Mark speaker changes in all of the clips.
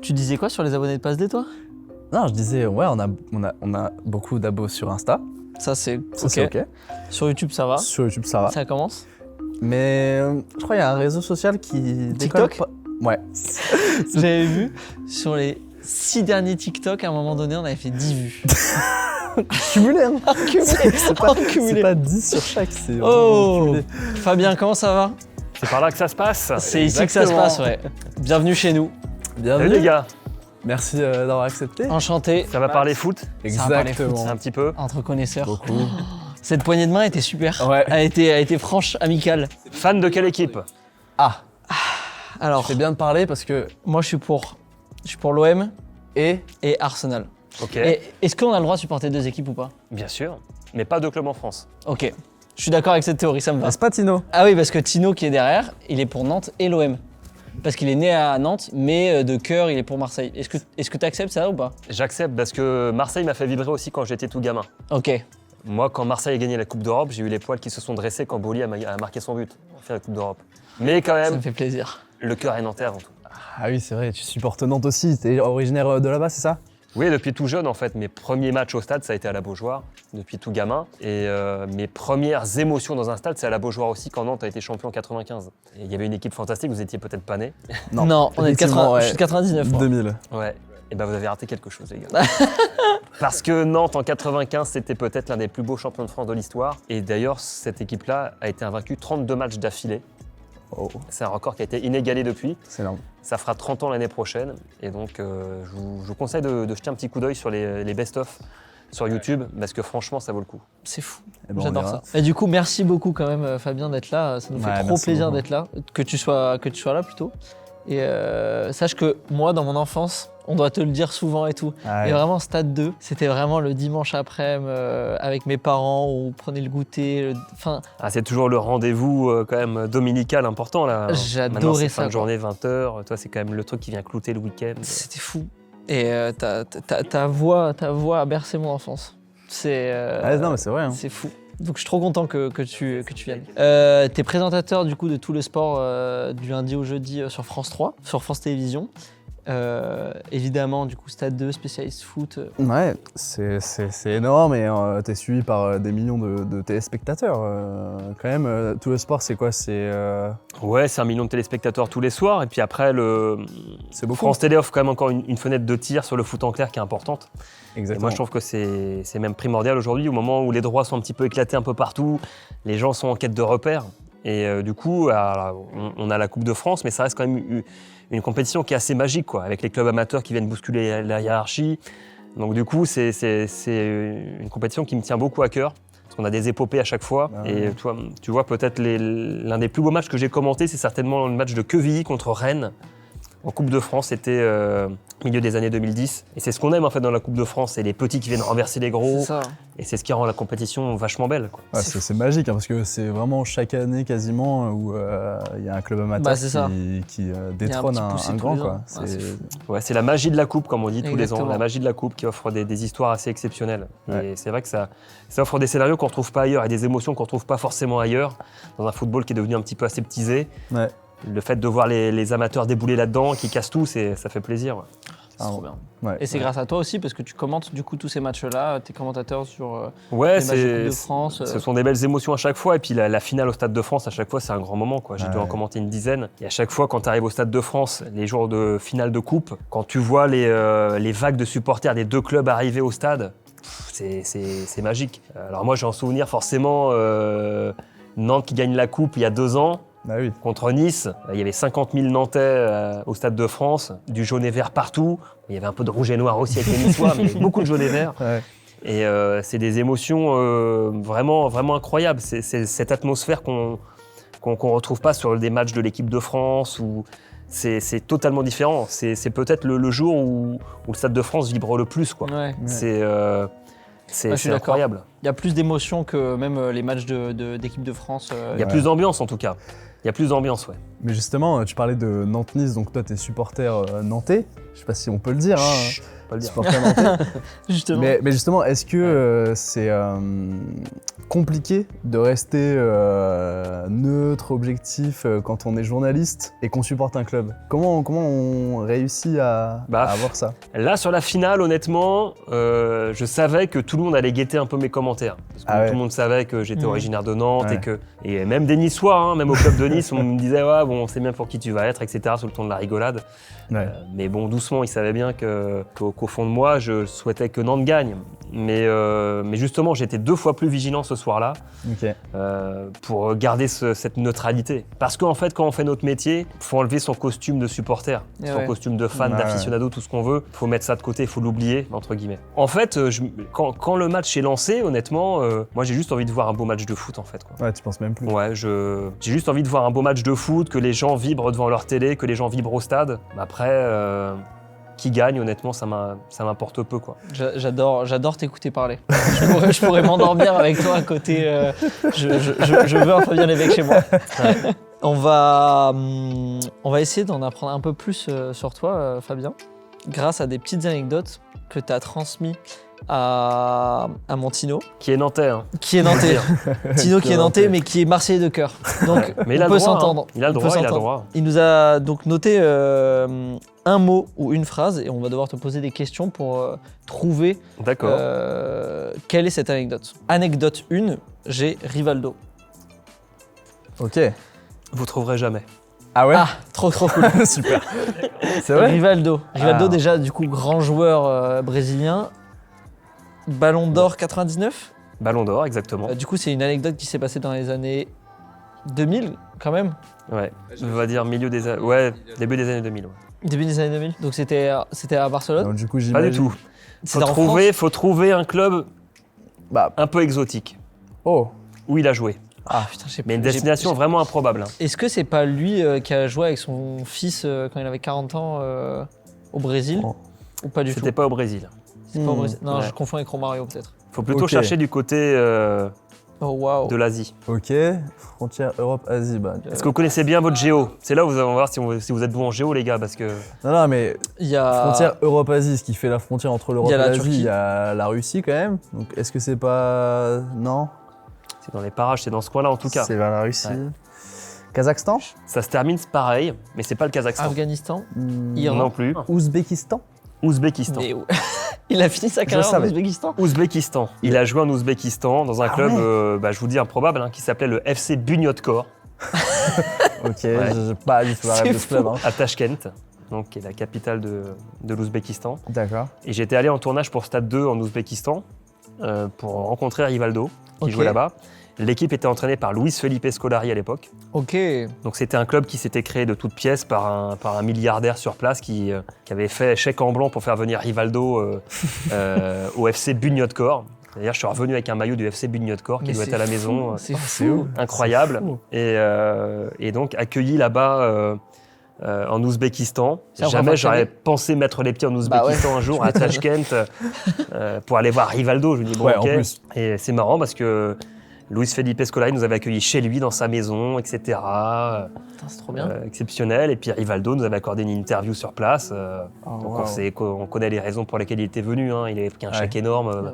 Speaker 1: Tu disais quoi sur les abonnés de Passe D, toi?
Speaker 2: Non, je disais, ouais, on a beaucoup d'abos sur Insta.
Speaker 1: Ça, c'est
Speaker 2: C'est ok.
Speaker 1: Sur YouTube, ça va.
Speaker 2: Sur YouTube, ça va.
Speaker 1: Ça commence.
Speaker 2: Mais je crois qu'il y a un réseau social qui
Speaker 1: TikTok
Speaker 2: décolle pas. Ouais.
Speaker 1: J'avais vu sur les 6 derniers TikTok, à un moment donné, on avait fait 10 vues.
Speaker 2: Cumulé, hein.
Speaker 1: C'est
Speaker 2: pas 10 sur chaque, c'est
Speaker 1: Oh
Speaker 2: cumulé.
Speaker 1: Fabien, comment ça va?
Speaker 3: C'est par là que ça se passe.
Speaker 1: C'est ici que ça se passe, ouais. Bienvenue chez nous.
Speaker 2: Bienvenue.
Speaker 3: Salut les gars,
Speaker 2: Merci d'avoir accepté.
Speaker 1: Enchanté.
Speaker 3: ça va parler foot
Speaker 1: Ça va parler
Speaker 2: Exactement.
Speaker 3: un petit peu.
Speaker 1: Entre connaisseurs.
Speaker 2: Beaucoup.
Speaker 1: Cette poignée de main était super.
Speaker 2: Ouais.
Speaker 1: Elle a été franche, amicale.
Speaker 3: Fan de quelle équipe?
Speaker 2: Ah,
Speaker 1: Alors,
Speaker 2: c'est bien de parler parce que...
Speaker 1: moi, je suis pour l'OM
Speaker 2: Et
Speaker 1: et Arsenal.
Speaker 3: Ok,
Speaker 1: Et est-ce qu'on a le droit de supporter deux équipes ou pas?
Speaker 3: bien sûr, mais pas deux clubs en France.
Speaker 1: Ok. Je suis d'accord avec cette théorie, ça me va.
Speaker 2: n'est-ce pas Tino?
Speaker 1: Ah oui, parce que Tino qui est derrière, il est pour Nantes et l'OM. Parce qu'il est né à Nantes, mais de cœur, il est pour Marseille. Est-ce que tu acceptes ça ou pas?
Speaker 3: J'accepte parce que Marseille m'a fait vibrer aussi quand j'étais tout gamin.
Speaker 1: Ok.
Speaker 3: Moi, quand Marseille a gagné la Coupe d'Europe, j'ai eu les poils qui se sont dressés quand Boli a marqué son but en finale de la Coupe d'Europe. Mais quand
Speaker 1: Ça
Speaker 3: même,
Speaker 1: me fait plaisir.
Speaker 3: le cœur est nantais avant tout.
Speaker 2: Ah oui, c'est vrai, tu supportes Nantes aussi. T'es originaire de là-bas, c'est ça?
Speaker 3: Oui, depuis tout jeune, en fait, mes premiers matchs au stade, ça a été à la Beaujoire, depuis tout gamin. Et mes premières émotions dans un stade, c'est à la Beaujoire aussi, quand Nantes a été champion en 95. Et il y avait une équipe fantastique, vous étiez peut-être pas nés.
Speaker 1: Non, on est de
Speaker 2: Effectivement,
Speaker 1: 80,
Speaker 2: ouais.
Speaker 1: je suis de 99. moi.
Speaker 2: 2000.
Speaker 3: Ouais, et ben vous avez raté quelque chose, les gars. Parce que Nantes, en 95, c'était peut-être l'un des plus beaux champions de France de l'histoire. Et d'ailleurs, cette équipe-là a été invaincue 32 matchs d'affilée.
Speaker 2: Oh,
Speaker 3: C'est un record qui a été inégalé depuis.
Speaker 2: c'est énorme.
Speaker 3: Ça fera 30 ans l'année prochaine. Et donc, je vous conseille de jeter un petit coup d'œil sur les best-of sur YouTube, parce que franchement, ça vaut le coup.
Speaker 1: C'est fou.
Speaker 2: Eh ben, on
Speaker 1: J'adore
Speaker 2: ira.
Speaker 1: ça. Et du coup, merci beaucoup quand même, Fabien, d'être là. Ça nous fait
Speaker 2: Ouais,
Speaker 1: trop
Speaker 2: merci
Speaker 1: plaisir
Speaker 2: beaucoup.
Speaker 1: d'être là, que tu sois là plutôt. Et sache que moi, dans mon enfance, on doit te le dire souvent et tout.
Speaker 2: Ah
Speaker 1: Et
Speaker 2: ouais.
Speaker 1: vraiment, Stade 2, c'était vraiment le dimanche après-midi avec mes parents, où on prenait le goûter. Enfin,
Speaker 3: Ah, c'est toujours le rendez-vous quand même dominical important là.
Speaker 1: J'adorais
Speaker 3: Maintenant, c'est
Speaker 1: ça,
Speaker 3: fin de
Speaker 1: quoi.
Speaker 3: journée, 20h. Toi, c'est quand même le truc qui vient clouter le week-end.
Speaker 1: c'était fou. Et ta voix a bercé mon enfance. C'est
Speaker 2: Ah, non, mais c'est vrai. Hein.
Speaker 1: c'est fou. Donc je suis trop content que tu viennes. T'es présentateur du coup de tout le sport du lundi au jeudi sur France 3, sur France Télévisions. Évidemment, du coup, Stade 2, spécialiste foot.
Speaker 2: Ouais, c'est énorme et t'es suivi par des millions de téléspectateurs. Quand même, tout le sport, c'est quoi?
Speaker 3: Ouais, c'est 1 million de téléspectateurs tous les soirs. Et puis après,
Speaker 2: C'est beaucoup.
Speaker 3: France Télé offre quand même encore une fenêtre de tir sur le foot en clair qui est importante. Et
Speaker 2: Exactement.
Speaker 3: moi, je trouve que c'est même primordial aujourd'hui, au moment où les droits sont un petit peu éclatés un peu partout, les gens sont en quête de repères. Et du coup, on a la Coupe de France, mais ça reste quand même une compétition qui est assez magique, quoi, avec les clubs amateurs qui viennent bousculer la hiérarchie. Donc du coup, c'est une compétition qui me tient beaucoup à cœur, parce qu'on a des épopées à chaque fois.
Speaker 2: Ah
Speaker 3: Et
Speaker 2: ouais.
Speaker 3: tu vois peut-être l'un des plus beaux matchs que j'ai commenté, c'est certainement le match de Quevilly contre Rennes. En Coupe de France, c'était au milieu des années 2010. Et c'est ce qu'on aime en fait dans la Coupe de France, c'est les petits qui viennent renverser les
Speaker 1: C'est
Speaker 3: gros.
Speaker 1: ça.
Speaker 3: Et c'est ce qui rend la compétition vachement belle, quoi.
Speaker 2: Ouais,
Speaker 1: c'est
Speaker 2: c'est magique hein, parce que c'est vraiment chaque année quasiment où il y a un club amateur
Speaker 1: Bah, c'est ça.
Speaker 2: qui détrône
Speaker 1: petit
Speaker 2: un
Speaker 1: poussé tous
Speaker 2: grand.
Speaker 1: les
Speaker 2: Quoi.
Speaker 1: ans. Ouais, c'est fou.
Speaker 3: Ouais, c'est la magie de la coupe, comme on dit tous les ans.
Speaker 1: Exactement.
Speaker 3: La magie de la coupe qui offre des histoires assez exceptionnelles.
Speaker 2: Ouais.
Speaker 3: Et c'est vrai que ça offre des scénarios qu'on ne retrouve pas ailleurs et des émotions qu'on ne retrouve pas forcément ailleurs. Dans un football qui est devenu un petit peu aseptisé,
Speaker 2: Ouais.
Speaker 3: le fait de voir les amateurs débouler là-dedans, qui cassent tout, ça fait plaisir. Ouais.
Speaker 1: C'est trop bien.
Speaker 2: Ouais.
Speaker 1: Et c'est grâce à toi aussi, parce que tu commentes du coup tous ces matchs-là, t'es commentateur sur
Speaker 3: Ouais,
Speaker 1: les matchs de Coupe de France.
Speaker 3: ce sont des belles émotions à chaque fois. Et puis la finale au Stade de France, à chaque fois, c'est un grand moment, quoi. J'ai dû en
Speaker 2: Ouais.
Speaker 3: commenter une dizaine. Et à chaque fois, quand tu arrives au Stade de France, les jours de finale de coupe, quand tu vois les vagues de supporters des deux clubs arriver au stade, c'est magique. Alors moi, j'ai en souvenir forcément Nantes qui gagne la coupe il y a 2 ans.
Speaker 2: Bah oui.
Speaker 3: Contre Nice, il y avait 50 000 Nantais au Stade de France, du jaune et vert partout. Il y avait un peu de rouge et noir aussi avec les Niçois, mais beaucoup de jaune et vert.
Speaker 2: Ouais.
Speaker 3: Et c'est des émotions vraiment, vraiment incroyables. C'est cette atmosphère qu'on retrouve pas sur des matchs de l'équipe de France. C'est totalement différent. C'est peut-être le jour où le Stade de France vibre le plus, quoi.
Speaker 1: Ouais.
Speaker 3: C'est
Speaker 1: je suis d'accord.
Speaker 3: incroyable.
Speaker 1: Il y a plus d'émotions que même les matchs d'équipe de France.
Speaker 3: Il y a plus d'ambiance en tout cas. Il y a plus d'ambiance, ouais.
Speaker 2: Mais justement, tu parlais de Nantes-Nice, donc toi, t'es supporter nantais. Je sais pas si on peut le dire. Hein.
Speaker 3: pas le dire.
Speaker 2: supporter nantais.
Speaker 1: Justement.
Speaker 2: Mais justement, est-ce que c'est compliqué de rester neutre, objectif quand on est journaliste et qu'on supporte un club? Comment on réussit à avoir ça?
Speaker 3: Là, sur la finale, honnêtement, je savais que tout le monde allait guetter un peu mes commentaires. Parce que tout le monde savait que j'étais originaire de Nantes et même des Niçois, hein, même au club de Nice, on me disait ouais, bon, on sait bien pour qui tu vas être, etc. sous le ton de la rigolade.
Speaker 2: Ouais.
Speaker 3: Mais bon, doucement, ils savaient bien qu'au fond de moi, je souhaitais que Nantes gagne. Mais justement, j'étais 2 fois plus vigilant ce soir-là pour garder cette neutralité. Parce qu'en fait, quand on fait notre métier, il faut enlever son costume de supporter, son costume de fan, d'aficionado, tout ce qu'on veut. Il faut mettre ça de côté, il faut l'oublier, entre guillemets. En fait, quand le match est lancé, honnêtement, moi j'ai juste envie de voir un beau match de foot, en fait, quoi.
Speaker 2: Ouais, tu penses même plus.
Speaker 3: Ouais, j'ai juste envie de voir un beau match de foot, que les gens vibrent devant leur télé, que les gens vibrent au stade. Après, qui gagne, honnêtement, ça m'importe peu, quoi.
Speaker 1: J'adore t'écouter parler. Je pourrais m'endormir avec toi à côté. Je veux un Fabien Lévesque chez moi.
Speaker 3: Ouais.
Speaker 1: On va essayer d'en apprendre un peu plus sur toi, Fabien, grâce à des petites anecdotes que tu as transmises à mon Tino.
Speaker 3: Qui est nantais, hein.
Speaker 1: Qui est nantais. Tino qui est nantais, mais qui est marseillais de cœur. Donc,
Speaker 3: mais il
Speaker 1: on
Speaker 3: a
Speaker 1: peut
Speaker 3: le droit,
Speaker 1: s'entendre.
Speaker 3: hein. Il a le droit.
Speaker 1: Il nous a donc noté un mot ou une phrase et on va devoir te poser des questions pour trouver quelle est cette anecdote. Anecdote 1, j'ai Rivaldo.
Speaker 2: Ok.
Speaker 3: Vous trouverez jamais.
Speaker 2: Ah ouais?
Speaker 1: Ah, trop cool.
Speaker 2: Super. C'est vrai?
Speaker 1: Rivaldo déjà, du coup, grand joueur brésilien. Ballon d'or 99.
Speaker 3: Ballon d'or, exactement.
Speaker 1: Du coup, c'est une anecdote qui s'est passée dans les années 2000, quand même.
Speaker 3: Ouais, on va dire début des années 2000. Ouais.
Speaker 1: Début des années 2000. Donc c'était à Barcelone.
Speaker 2: Donc, du coup,
Speaker 3: Pas du
Speaker 2: j'imagine.
Speaker 3: tout.
Speaker 1: C'était en France.
Speaker 3: Faut trouver un club
Speaker 2: Bah.
Speaker 3: un peu exotique
Speaker 2: Oh.
Speaker 3: où il a joué.
Speaker 1: Ah putain, je sais
Speaker 3: Mais une
Speaker 1: plus.
Speaker 3: destination vraiment improbable. Hein.
Speaker 1: Est-ce que c'est pas lui qui a joué avec son fils quand il avait 40 ans au Brésil?
Speaker 2: Oh.
Speaker 1: Ou pas du tout?
Speaker 3: C'était pas au Brésil.
Speaker 1: C'est pas au Brésil. Non,
Speaker 3: Ouais.
Speaker 1: je confonds avec Romario peut-être.
Speaker 3: Faut plutôt
Speaker 2: Ok.
Speaker 3: chercher du côté
Speaker 1: Oh waouh.
Speaker 3: de l'Asie.
Speaker 2: Ok. Frontière Europe-Asie. Bah.
Speaker 3: Est-ce que vous connaissez bien votre géo? C'est là où on va voir si vous êtes bon en géo, les gars, parce que
Speaker 2: Non, mais
Speaker 1: Il y a.
Speaker 2: frontière Europe-Asie, ce qui fait la frontière entre l'Europe
Speaker 1: Il y
Speaker 2: et
Speaker 1: a la
Speaker 2: l'Asie,
Speaker 1: Turquie.
Speaker 2: il y a la Russie quand même. Donc est-ce que c'est pas. Non?
Speaker 3: c'est dans les parages, c'est dans ce coin-là en tout cas.
Speaker 2: C'est vers la Russie.
Speaker 3: Ouais.
Speaker 2: Kazakhstan?
Speaker 3: Ça se termine pareil, mais c'est pas le Kazakhstan.
Speaker 1: Afghanistan.
Speaker 2: Hmm,
Speaker 1: Iran.
Speaker 3: Non plus.
Speaker 2: Ouzbékistan?
Speaker 3: Ouzbékistan.
Speaker 1: Mais où- il a fini sa carrière en
Speaker 2: savais.
Speaker 1: Ouzbékistan.
Speaker 3: Ouzbékistan. Il a joué en Ouzbékistan dans un club,
Speaker 2: ouais.
Speaker 3: je vous dis improbable, hein, qui s'appelait le FC Bunyodkor
Speaker 2: Ok, j'ai pas du tout la
Speaker 1: C'est
Speaker 2: rêve de ce club. Hein.
Speaker 3: à Tachkent, donc, qui est la capitale de l'Ouzbékistan.
Speaker 2: D'accord.
Speaker 3: Et j'étais allé en tournage pour Stade 2 en Ouzbékistan pour rencontrer Rivaldo, qui
Speaker 1: Ok.
Speaker 3: jouait là-bas. L'équipe était entraînée par Luis Felipe Scolari à l'époque.
Speaker 1: Ok.
Speaker 3: Donc c'était un club qui s'était créé de toutes pièces par un milliardaire sur place qui avait fait chèque en blanc pour faire venir Rivaldo au FC Bunyodkor. D'ailleurs, je suis revenu avec un maillot du FC Bunyodkor qui
Speaker 1: Mais
Speaker 3: doit
Speaker 1: c'est
Speaker 3: être à la
Speaker 1: fou,
Speaker 3: maison.
Speaker 1: C'est
Speaker 2: c'est
Speaker 1: fou.
Speaker 3: Incroyable.
Speaker 2: C'est fou.
Speaker 3: Et donc accueilli là-bas en Ouzbékistan.
Speaker 1: Ça, on va
Speaker 3: Jamais
Speaker 1: voir
Speaker 3: j'aurais
Speaker 1: télé.
Speaker 3: pensé mettre les pieds en Ouzbékistan un jour à Tachkent pour aller voir Rivaldo. Je me dis bon
Speaker 2: Ouais,
Speaker 3: ok.
Speaker 2: en plus.
Speaker 3: Et c'est marrant parce que Luis Felipe Scolari nous avait accueillis chez lui dans sa maison, etc.
Speaker 1: Putain, c'est trop bien.
Speaker 3: Exceptionnel. Et puis Rivaldo nous avait accordé une interview sur place.
Speaker 2: Oh,
Speaker 3: Donc
Speaker 2: wow.
Speaker 3: on connaît les raisons pour lesquelles il était venu. Hein. Il avait pris un chèque énorme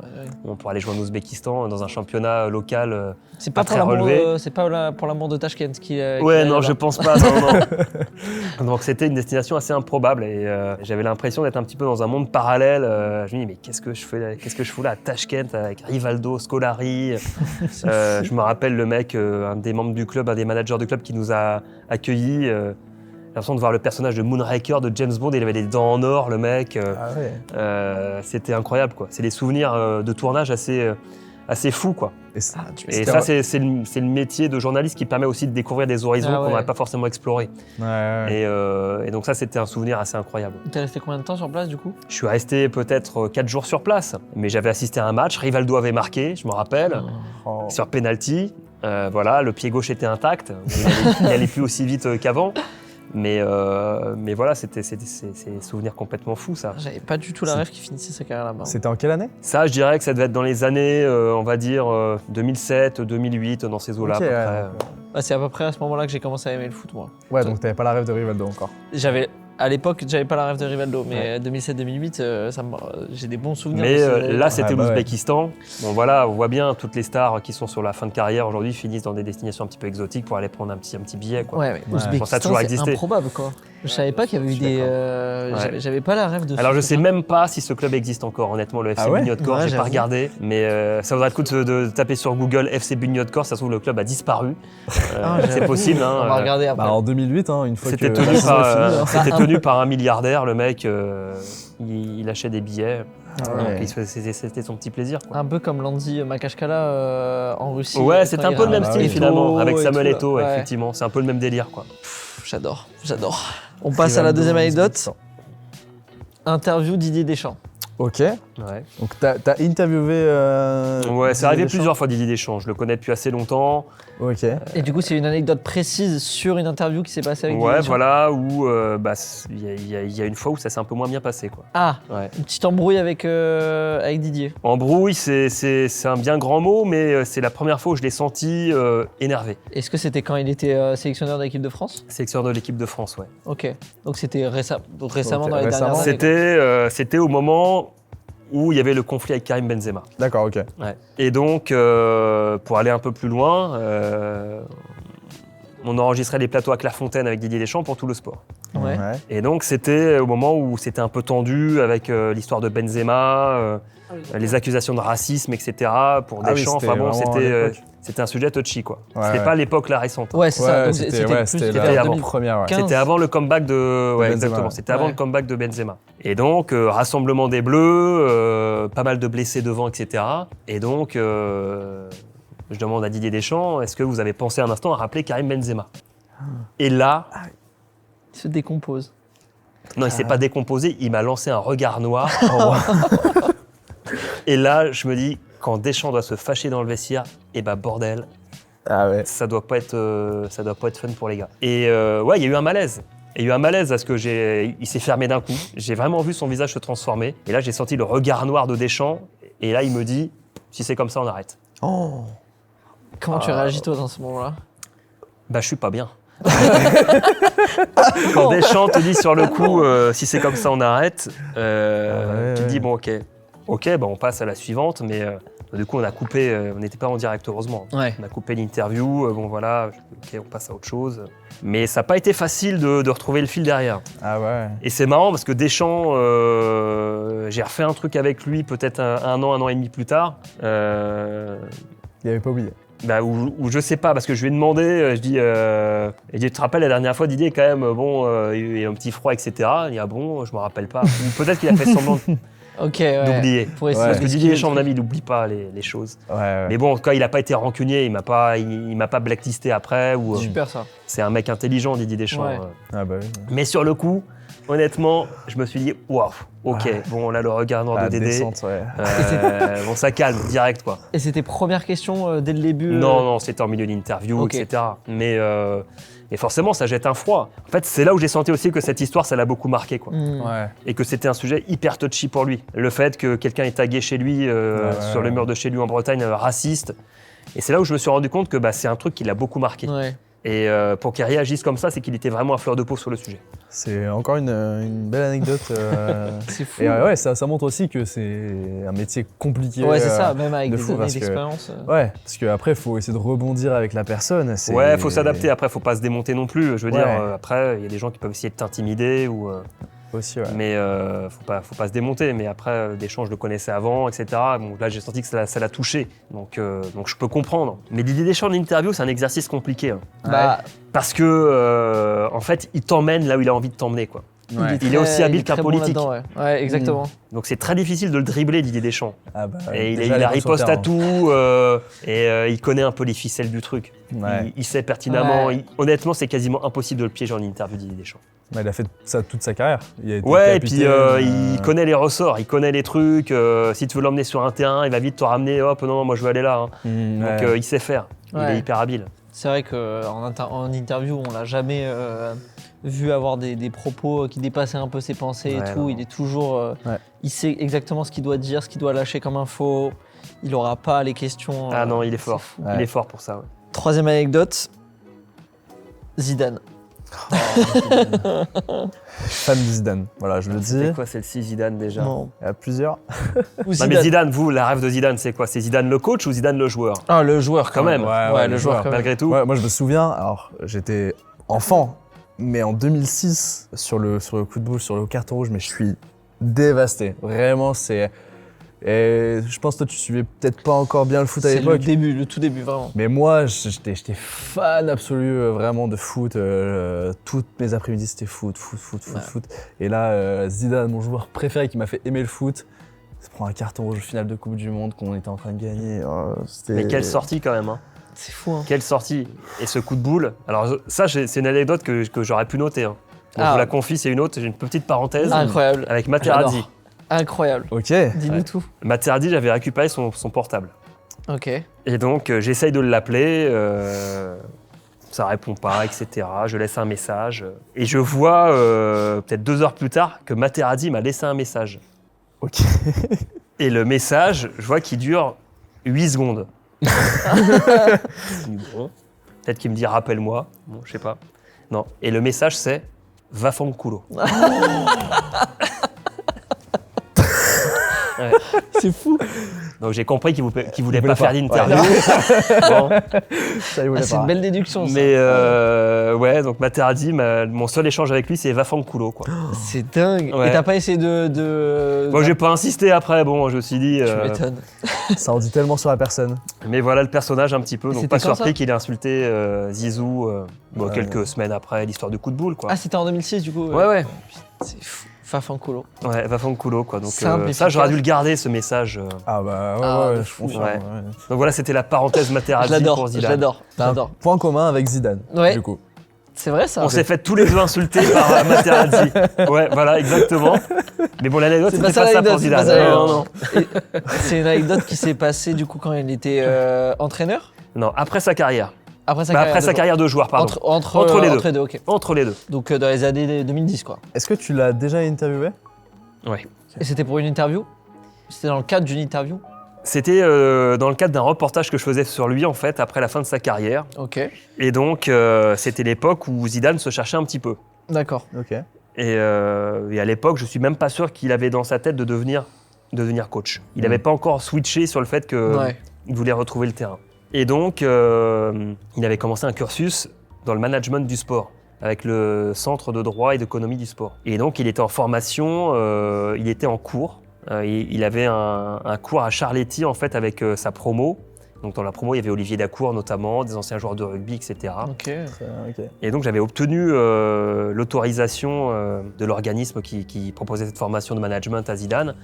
Speaker 3: pour aller jouer en Ouzbékistan dans un championnat local.
Speaker 1: C'est pas,
Speaker 3: Pas
Speaker 1: pour
Speaker 3: très
Speaker 1: l'amour
Speaker 3: relevé.
Speaker 1: c'est pas pour l'amour de Tashkent qui.
Speaker 3: Ouais, non, je pense pas. Non, non. Donc c'était une destination assez improbable et j'avais l'impression d'être un petit peu dans un monde parallèle. Je me dis mais qu'est-ce que je fous là à Tachkent avec Rivaldo, Scolari. Je me rappelle le mec, un des membres du club, un des managers du club qui nous a accueillis. J'ai l'impression de voir le personnage de Moonraker de James Bond. Il avait des dents en or, le mec.
Speaker 2: Ah ouais.
Speaker 3: C'était incroyable, quoi. C'est des souvenirs de tournage assez fous, quoi.
Speaker 2: Et c'est-
Speaker 3: Et ça, c'est le métier de journaliste qui permet aussi de découvrir des horizons
Speaker 1: Ah ouais.
Speaker 3: qu'on n'aurait pas forcément explorés.
Speaker 2: Ouais.
Speaker 3: Et donc ça, c'était un souvenir assez incroyable.
Speaker 1: T'es resté combien de temps sur place du coup?
Speaker 3: Je suis resté peut-être 4 jours sur place, mais j'avais assisté à un match. Rivaldo avait marqué, je me rappelle,
Speaker 2: Oh.
Speaker 3: sur penalty. Voilà, le pied gauche était intact. Il allait plus aussi vite qu'avant. Mais voilà, c'était des souvenirs complètement fous, ça.
Speaker 1: J'avais pas du tout la
Speaker 2: C'est-
Speaker 1: rêve qui finissait sa carrière là-bas.
Speaker 2: C'était en quelle année?
Speaker 3: Ça, je dirais que ça devait être dans les années, on va dire, 2007, 2008, dans ces eaux-là
Speaker 2: Ok,
Speaker 3: à peu
Speaker 2: ouais,
Speaker 3: près.
Speaker 2: donc,
Speaker 1: Bah, c'est à peu près à ce moment-là que j'ai commencé à aimer le foot moi.
Speaker 2: Ouais, donc t'avais pas la rêve de Rivaldo encore.
Speaker 1: J'avais À l'époque, j'avais pas la rêve de Rivaldo, mais 2007-2008, j'ai des bons souvenirs.
Speaker 3: Mais
Speaker 1: de ces années-là.
Speaker 3: là, c'était
Speaker 2: bah ouais.
Speaker 3: l'Ouzbékistan. Bon, voilà, on voit bien toutes les stars qui sont sur la fin de carrière aujourd'hui finissent dans des destinations un petit peu exotiques pour aller prendre un petit billet, quoi.
Speaker 1: Ouais, mais
Speaker 2: Ouais.
Speaker 1: Ouzbékistan,
Speaker 3: Bon, ça a toujours
Speaker 1: c'est
Speaker 3: existé.
Speaker 1: improbable, quoi. Je savais pas qu'il y avait eu
Speaker 3: Je suis
Speaker 1: des.
Speaker 3: d'accord. Ouais.
Speaker 1: J'avais pas la rêve de.
Speaker 3: Alors, je
Speaker 1: ce
Speaker 3: sais
Speaker 1: truc.
Speaker 3: même pas si ce club existe encore, honnêtement, le FC
Speaker 2: Ah ouais
Speaker 3: Bunyodkor.
Speaker 1: Ouais,
Speaker 3: J'ai pas
Speaker 1: j'avoue.
Speaker 3: regardé, mais ça vaudrait le coup de taper sur Google FC Bunyodkor. Ça se trouve, le club a disparu.
Speaker 1: Ah,
Speaker 3: C'est
Speaker 1: j'avoue.
Speaker 3: possible.
Speaker 1: On va regarder après.
Speaker 2: Bah, en 2008, hein, une fois
Speaker 3: C'était
Speaker 2: que
Speaker 3: tenu,
Speaker 2: la saison
Speaker 3: par,
Speaker 2: est finie, hein.
Speaker 3: c'était
Speaker 1: Bah,
Speaker 3: tenu par un milliardaire, le mec. Il achetait des billets.
Speaker 2: Ah ouais.
Speaker 3: Donc, c'était son petit plaisir, quoi.
Speaker 1: Un peu comme Landy Makashkala en Russie.
Speaker 3: Ouais, c'est un peu le même
Speaker 2: Ah
Speaker 3: style
Speaker 2: oui.
Speaker 3: finalement, avec Samuel
Speaker 1: et tout,
Speaker 3: Eto'o,
Speaker 1: ouais.
Speaker 3: effectivement. C'est un peu le même délire, quoi.
Speaker 1: J'adore. On passe à la deuxième anecdote. Interview Didier Deschamps.
Speaker 2: Ok.
Speaker 3: Ouais,
Speaker 2: Donc t'as interviewé.
Speaker 3: ouais, c'est
Speaker 2: Didier
Speaker 3: arrivé
Speaker 2: Deschamps.
Speaker 3: plusieurs fois Didier Deschamps. Je le connais depuis assez longtemps.
Speaker 2: Ok.
Speaker 1: Et du coup, c'est une anecdote précise sur une interview qui s'est passée avec Didier
Speaker 3: Ouais,
Speaker 1: Deschamps.
Speaker 3: voilà, où il y a une fois où ça s'est un peu moins bien passé, quoi.
Speaker 1: Ah,
Speaker 3: Ouais.
Speaker 1: une petite embrouille avec Didier.
Speaker 3: Embrouille, c'est un bien grand mot, mais c'est la première fois où je l'ai senti énervé.
Speaker 1: Est-ce que c'était quand il était sélectionneur de l'équipe de France?
Speaker 3: Sélectionneur de l'équipe de France, ouais.
Speaker 1: Ok. Donc c'était récemment
Speaker 2: Ok,
Speaker 1: dans les
Speaker 2: récemment.
Speaker 1: dernières années.
Speaker 3: C'était au moment où il y avait le conflit avec Karim Benzema.
Speaker 2: D'accord, ok.
Speaker 3: Ouais. Et donc, pour aller un peu plus loin, on enregistrait les plateaux à Clairefontaine avec Didier Deschamps pour tout le sport.
Speaker 1: Ouais.
Speaker 3: Et donc, c'était au moment où c'était un peu tendu avec l'histoire de Benzema, les accusations de racisme, etc. pour
Speaker 2: Ah oui,
Speaker 3: Deschamps.
Speaker 2: c'était
Speaker 3: Enfin bon,
Speaker 2: vraiment à l'époque.
Speaker 3: c'était un sujet touchy, quoi.
Speaker 2: Ouais,
Speaker 3: C'était
Speaker 2: ouais.
Speaker 3: pas l'époque la récente.
Speaker 1: Ouais, c'est ça. Donc
Speaker 2: c'était ouais,
Speaker 1: plus-
Speaker 2: c'était
Speaker 3: c'était
Speaker 2: la
Speaker 3: avant.
Speaker 2: première. Ouais.
Speaker 1: 15.
Speaker 3: C'était avant le comeback de. Ouais,
Speaker 2: Benzema,
Speaker 3: exactement.
Speaker 2: ouais.
Speaker 3: C'était avant
Speaker 1: Ouais.
Speaker 3: le comeback de Benzema. Et donc, rassemblement des Bleus, pas mal de blessés devant, etc. Et donc, je demande à Didier Deschamps, est-ce que vous avez pensé un instant à rappeler Karim Benzema? Et là,
Speaker 1: Il se décompose.
Speaker 3: non, il s'est pas décomposé, il m'a lancé un regard noir. Et là, je me dis, quand Deschamps doit se fâcher dans le vestiaire, eh ben bordel,
Speaker 2: Ah ouais.
Speaker 3: ça doit pas être fun pour les gars. Et ouais, il y a eu un malaise. Il y a eu un malaise parce que il s'est fermé d'un coup. J'ai vraiment vu son visage se transformer. Et là, j'ai senti le regard noir de Deschamps. Et là, il me dit, si c'est comme ça, on arrête.
Speaker 2: Oh.
Speaker 1: Comment tu réagis toi dans ce moment-là?
Speaker 3: Bah, je suis pas bien. Quand Deschamps te dit sur le coup, si c'est comme ça, on arrête,
Speaker 2: ouais,
Speaker 3: tu te dis,
Speaker 2: ouais.
Speaker 3: bon, ok, bah, on passe à la suivante. Mais du coup, on a coupé, on n'était pas en direct, heureusement.
Speaker 1: Ouais.
Speaker 3: On a coupé l'interview, bon voilà, ok, on passe à autre chose. Mais ça n'a pas été facile de retrouver le fil derrière.
Speaker 2: Ah ouais.
Speaker 3: Et c'est marrant parce que Deschamps, j'ai refait un truc avec lui peut-être un an et demi plus tard.
Speaker 2: Il avait pas oublié.
Speaker 3: Bah, où je sais pas, parce que je lui ai demandé, je dis, tu te rappelles la dernière fois, Didier, quand même, bon, il y a eu un petit froid, etc. Il dit, ah bon, je me rappelle pas. Ou peut-être qu'il a fait semblant
Speaker 1: Ok, ouais.
Speaker 3: d'oublier.
Speaker 1: Pour essayer
Speaker 2: Ouais.
Speaker 3: Parce que
Speaker 1: d'esquiver
Speaker 3: Didier
Speaker 1: le
Speaker 3: Deschamps, à mon
Speaker 1: truc.
Speaker 3: avis, il n'oublie pas les choses.
Speaker 2: Ouais.
Speaker 3: Mais bon, en tout cas, il n'a pas été rancunier, il m'a pas blacklisté après. Ou,
Speaker 1: Super ça.
Speaker 3: c'est un mec intelligent, Didier Deschamps.
Speaker 1: Ouais.
Speaker 2: Ah bah oui.
Speaker 3: Mais sur le coup, honnêtement, je me suis dit, waouh, ok, bon, là, le regard noir
Speaker 2: Ah,
Speaker 3: de Dédé,
Speaker 2: descente, ouais.
Speaker 3: bon, ça calme, direct, quoi.
Speaker 1: Et c'était première question dès le début.
Speaker 3: Non, c'était en milieu d'interview,
Speaker 1: Ok.
Speaker 3: etc. Mais forcément, ça jette un froid. En fait, c'est là où j'ai senti aussi que cette histoire, ça l'a beaucoup marqué, quoi.
Speaker 2: Ouais.
Speaker 3: Et que c'était un sujet hyper touchy pour lui. Le fait que quelqu'un ait tagué chez lui, sur le mur de chez lui en Bretagne, raciste. Et c'est là où je me suis rendu compte que c'est un truc qui l'a beaucoup marqué.
Speaker 1: Ouais.
Speaker 3: Et pour qu'il réagisse comme ça, c'est qu'il était vraiment à fleur de peau sur le sujet.
Speaker 2: C'est encore une belle anecdote.
Speaker 1: C'est fou.
Speaker 2: Et ouais, ça montre aussi que c'est un métier compliqué.
Speaker 1: Ouais, c'est ça, même avec
Speaker 2: de
Speaker 1: des
Speaker 2: fou,
Speaker 1: années
Speaker 2: parce que-
Speaker 1: d'expérience.
Speaker 2: Ouais, parce qu'après, il faut essayer de rebondir avec la personne.
Speaker 3: Ouais, faut s'adapter. Après, faut pas se démonter non plus. Je veux
Speaker 2: Ouais.
Speaker 3: dire, après, il y a des gens qui peuvent essayer de t'intimider ou.
Speaker 2: Aussi, ouais.
Speaker 3: Mais faut pas se démonter. Mais après, Deschamps, je le connaissais avant, etc. Bon, là, j'ai senti que ça l'a touché. Donc je peux comprendre. Mais Didier Deschamps en interview, c'est un exercice compliqué. Hein.
Speaker 1: Bah,
Speaker 3: Parce que, en fait, il t'emmène là où il a envie de t'emmener, quoi.
Speaker 2: Ouais.
Speaker 3: Il est aussi habile qu'un
Speaker 1: très bon
Speaker 3: politique.
Speaker 1: là-dedans, ouais. Ouais, exactement.
Speaker 3: Donc c'est très difficile de le dribbler, Didier Deschamps.
Speaker 2: Ah bah,
Speaker 3: Et il
Speaker 2: déjà, les
Speaker 3: riposte
Speaker 2: sur
Speaker 3: à
Speaker 2: terrain.
Speaker 3: tout, il connaît un peu les ficelles du truc.
Speaker 2: Ouais.
Speaker 3: Il sait pertinemment.
Speaker 1: Ouais.
Speaker 3: Honnêtement, c'est quasiment impossible de le piéger en interview, Didier Deschamps.
Speaker 2: Bah, il a fait ça toute sa carrière. Il a été
Speaker 3: Ouais, et puis
Speaker 2: capitaine,
Speaker 3: il connaît les ressorts, il connaît les trucs. Si tu veux l'emmener sur un terrain, il va vite te ramener. Hop, non, moi je veux aller là. Hein. Donc
Speaker 2: ouais.
Speaker 3: il sait faire. Il
Speaker 1: Ouais.
Speaker 3: est hyper habile.
Speaker 1: C'est vrai qu'en interview, on l'a jamais vu avoir des propos qui dépassaient un peu ses pensées
Speaker 3: Ouais,
Speaker 1: et tout.
Speaker 3: non.
Speaker 1: Il est toujours.
Speaker 2: Ouais.
Speaker 1: Il sait exactement ce qu'il doit dire, ce qu'il doit lâcher comme info. Il aura pas les questions.
Speaker 3: Ah non, il est
Speaker 1: c'est
Speaker 3: fort.
Speaker 1: fou.
Speaker 2: Ouais.
Speaker 3: Il est fort pour ça. Ouais.
Speaker 1: Troisième anecdote Zidane.
Speaker 2: Fan de Zidane, voilà, je le dis.
Speaker 3: C'est quoi celle-ci, Zidane, déjà?
Speaker 1: Non.
Speaker 2: Il y a plusieurs.
Speaker 1: Ou
Speaker 3: Non, mais Zidane, vous, la rêve de Zidane, c'est quoi? C'est Zidane le coach ou Zidane le joueur?
Speaker 1: Ah, le joueur
Speaker 3: Quand même.
Speaker 1: Ouais, le joueur quand même.
Speaker 3: Malgré tout.
Speaker 2: Ouais, moi je me souviens, alors j'étais enfant, mais en 2006, sur le coup de boule, sur le carton rouge, mais je suis dévasté. Vraiment, c'est... Et je pense que toi tu suivais peut-être pas encore bien le foot à
Speaker 1: C'est
Speaker 2: l'époque.
Speaker 1: le tout début, vraiment.
Speaker 2: Mais moi, j'étais fan absolu vraiment de foot. Toutes mes après-midi, c'était foot. Et là, Zidane, mon joueur préféré qui m'a fait aimer le foot, se prend un carton rouge au final de Coupe du Monde qu'on était en train de gagner.
Speaker 3: Mais quelle sortie quand même, hein.
Speaker 1: C'est fou, hein.
Speaker 3: Quelle sortie. Et ce coup de boule. Alors ça, c'est une anecdote que j'aurais pu noter. Hein. Bon, je vous la confie, c'est une autre. J'ai une petite parenthèse
Speaker 1: Incroyable.
Speaker 3: avec Materazzi.
Speaker 1: J'adore. Incroyable.
Speaker 2: Ok.
Speaker 1: Dis-nous tout.
Speaker 3: Materazzi, j'avais récupéré son portable.
Speaker 1: Ok.
Speaker 3: Et donc, j'essaye de l'appeler. Ça répond pas, etc. Je laisse un message. Et je vois, peut-être 2 heures plus tard, que Materazzi m'a laissé un message.
Speaker 2: Ok.
Speaker 3: Et le message, je vois qu'il dure 8 secondes. Bon, peut-être qu'il me dit rappelle-moi. Bon, je sais pas. Non. Et le message, c'est va fanculo. Ouais.
Speaker 1: C'est fou.
Speaker 3: Donc j'ai compris qu'il voulait pas
Speaker 2: pas.
Speaker 3: faire d'interview. Bon.
Speaker 2: Ça, il voulait
Speaker 1: C'est
Speaker 2: pas.
Speaker 1: une belle déduction, ça.
Speaker 3: Mais ouais, donc Materazzi, mon seul échange avec lui, c'est va fanculo, quoi.
Speaker 1: C'est dingue.
Speaker 3: Ouais.
Speaker 1: Et t'as pas essayé de...
Speaker 3: Bon, j'ai pas insisté après, bon, je me suis dit...
Speaker 1: Tu m'étonnes.
Speaker 2: Ça en dit tellement sur la personne.
Speaker 3: Mais voilà le personnage un petit peu, donc
Speaker 1: C'était
Speaker 3: pas
Speaker 1: quand,
Speaker 3: surpris
Speaker 1: ça
Speaker 3: qu'il ait insulté Zizou
Speaker 2: Ouais.
Speaker 3: quelques semaines après l'histoire du coup de boule, quoi.
Speaker 1: Ah, c'était en 2006, du coup.
Speaker 3: Ouais.
Speaker 1: C'est fou. Fafanculo.
Speaker 3: Ouais, va fanculo, quoi. Donc
Speaker 1: Simple,
Speaker 3: ça, j'aurais
Speaker 1: efficace.
Speaker 3: dû le garder, ce message.
Speaker 2: Ah bah ouais,
Speaker 1: Ah,
Speaker 2: ouais,
Speaker 1: de
Speaker 2: je
Speaker 1: fou.
Speaker 2: confirme.
Speaker 3: Ouais.
Speaker 2: Ouais.
Speaker 3: Donc voilà, c'était la parenthèse
Speaker 1: Je
Speaker 3: Materazzi
Speaker 1: l'adore,
Speaker 3: pour
Speaker 1: je
Speaker 3: Zidane.
Speaker 1: l'adore,
Speaker 2: T'as un
Speaker 1: j'adore.
Speaker 2: point commun avec Zidane,
Speaker 1: Ouais.
Speaker 2: du coup.
Speaker 1: C'est vrai, ça.
Speaker 3: On s'est fait tous les deux insulter par Materazzi. Ouais, voilà, exactement. Mais bon, l'anecdote, c'était pas ça
Speaker 1: l'anecdote,
Speaker 3: pour
Speaker 1: c'est pas
Speaker 3: Zidane.
Speaker 1: ça,
Speaker 3: Non, non.
Speaker 1: C'est une anecdote qui s'est passée, du coup, quand il était entraîneur.
Speaker 3: Non, après sa carrière.
Speaker 1: Après sa
Speaker 3: Bah,
Speaker 1: carrière.
Speaker 3: après sa carrière de joueur, pardon.
Speaker 1: Entre les deux, ok.
Speaker 3: Entre les deux.
Speaker 1: Donc dans les années 2010, quoi.
Speaker 2: Est-ce que tu l'as déjà interviewé?
Speaker 3: Ouais.
Speaker 1: Et c'était pour une interview? C'était dans le cadre d'une interview?
Speaker 3: C'était dans le cadre d'un reportage que je faisais sur lui, en fait, après la fin de sa carrière.
Speaker 1: Ok.
Speaker 3: Et donc, c'était l'époque où Zidane se cherchait un petit peu.
Speaker 1: D'accord.
Speaker 2: Ok.
Speaker 3: Et à l'époque, je suis même pas sûr qu'il avait dans sa tête de devenir coach. Il n'avait pas encore switché sur le fait qu'il
Speaker 1: Ouais.
Speaker 3: voulait retrouver le terrain. Et donc, il avait commencé un cursus dans le management du sport, avec le Centre de droit et d'économie du sport. Et donc, il était en formation, il était en cours. Il avait un cours à Charletti, en fait, avec sa promo. Donc, dans la promo, il y avait Olivier Dacour, notamment, des anciens joueurs de rugby, etc.
Speaker 1: Ok.
Speaker 2: Ok.
Speaker 3: Et donc, j'avais obtenu l'autorisation de l'organisme qui proposait cette formation de management à Zidane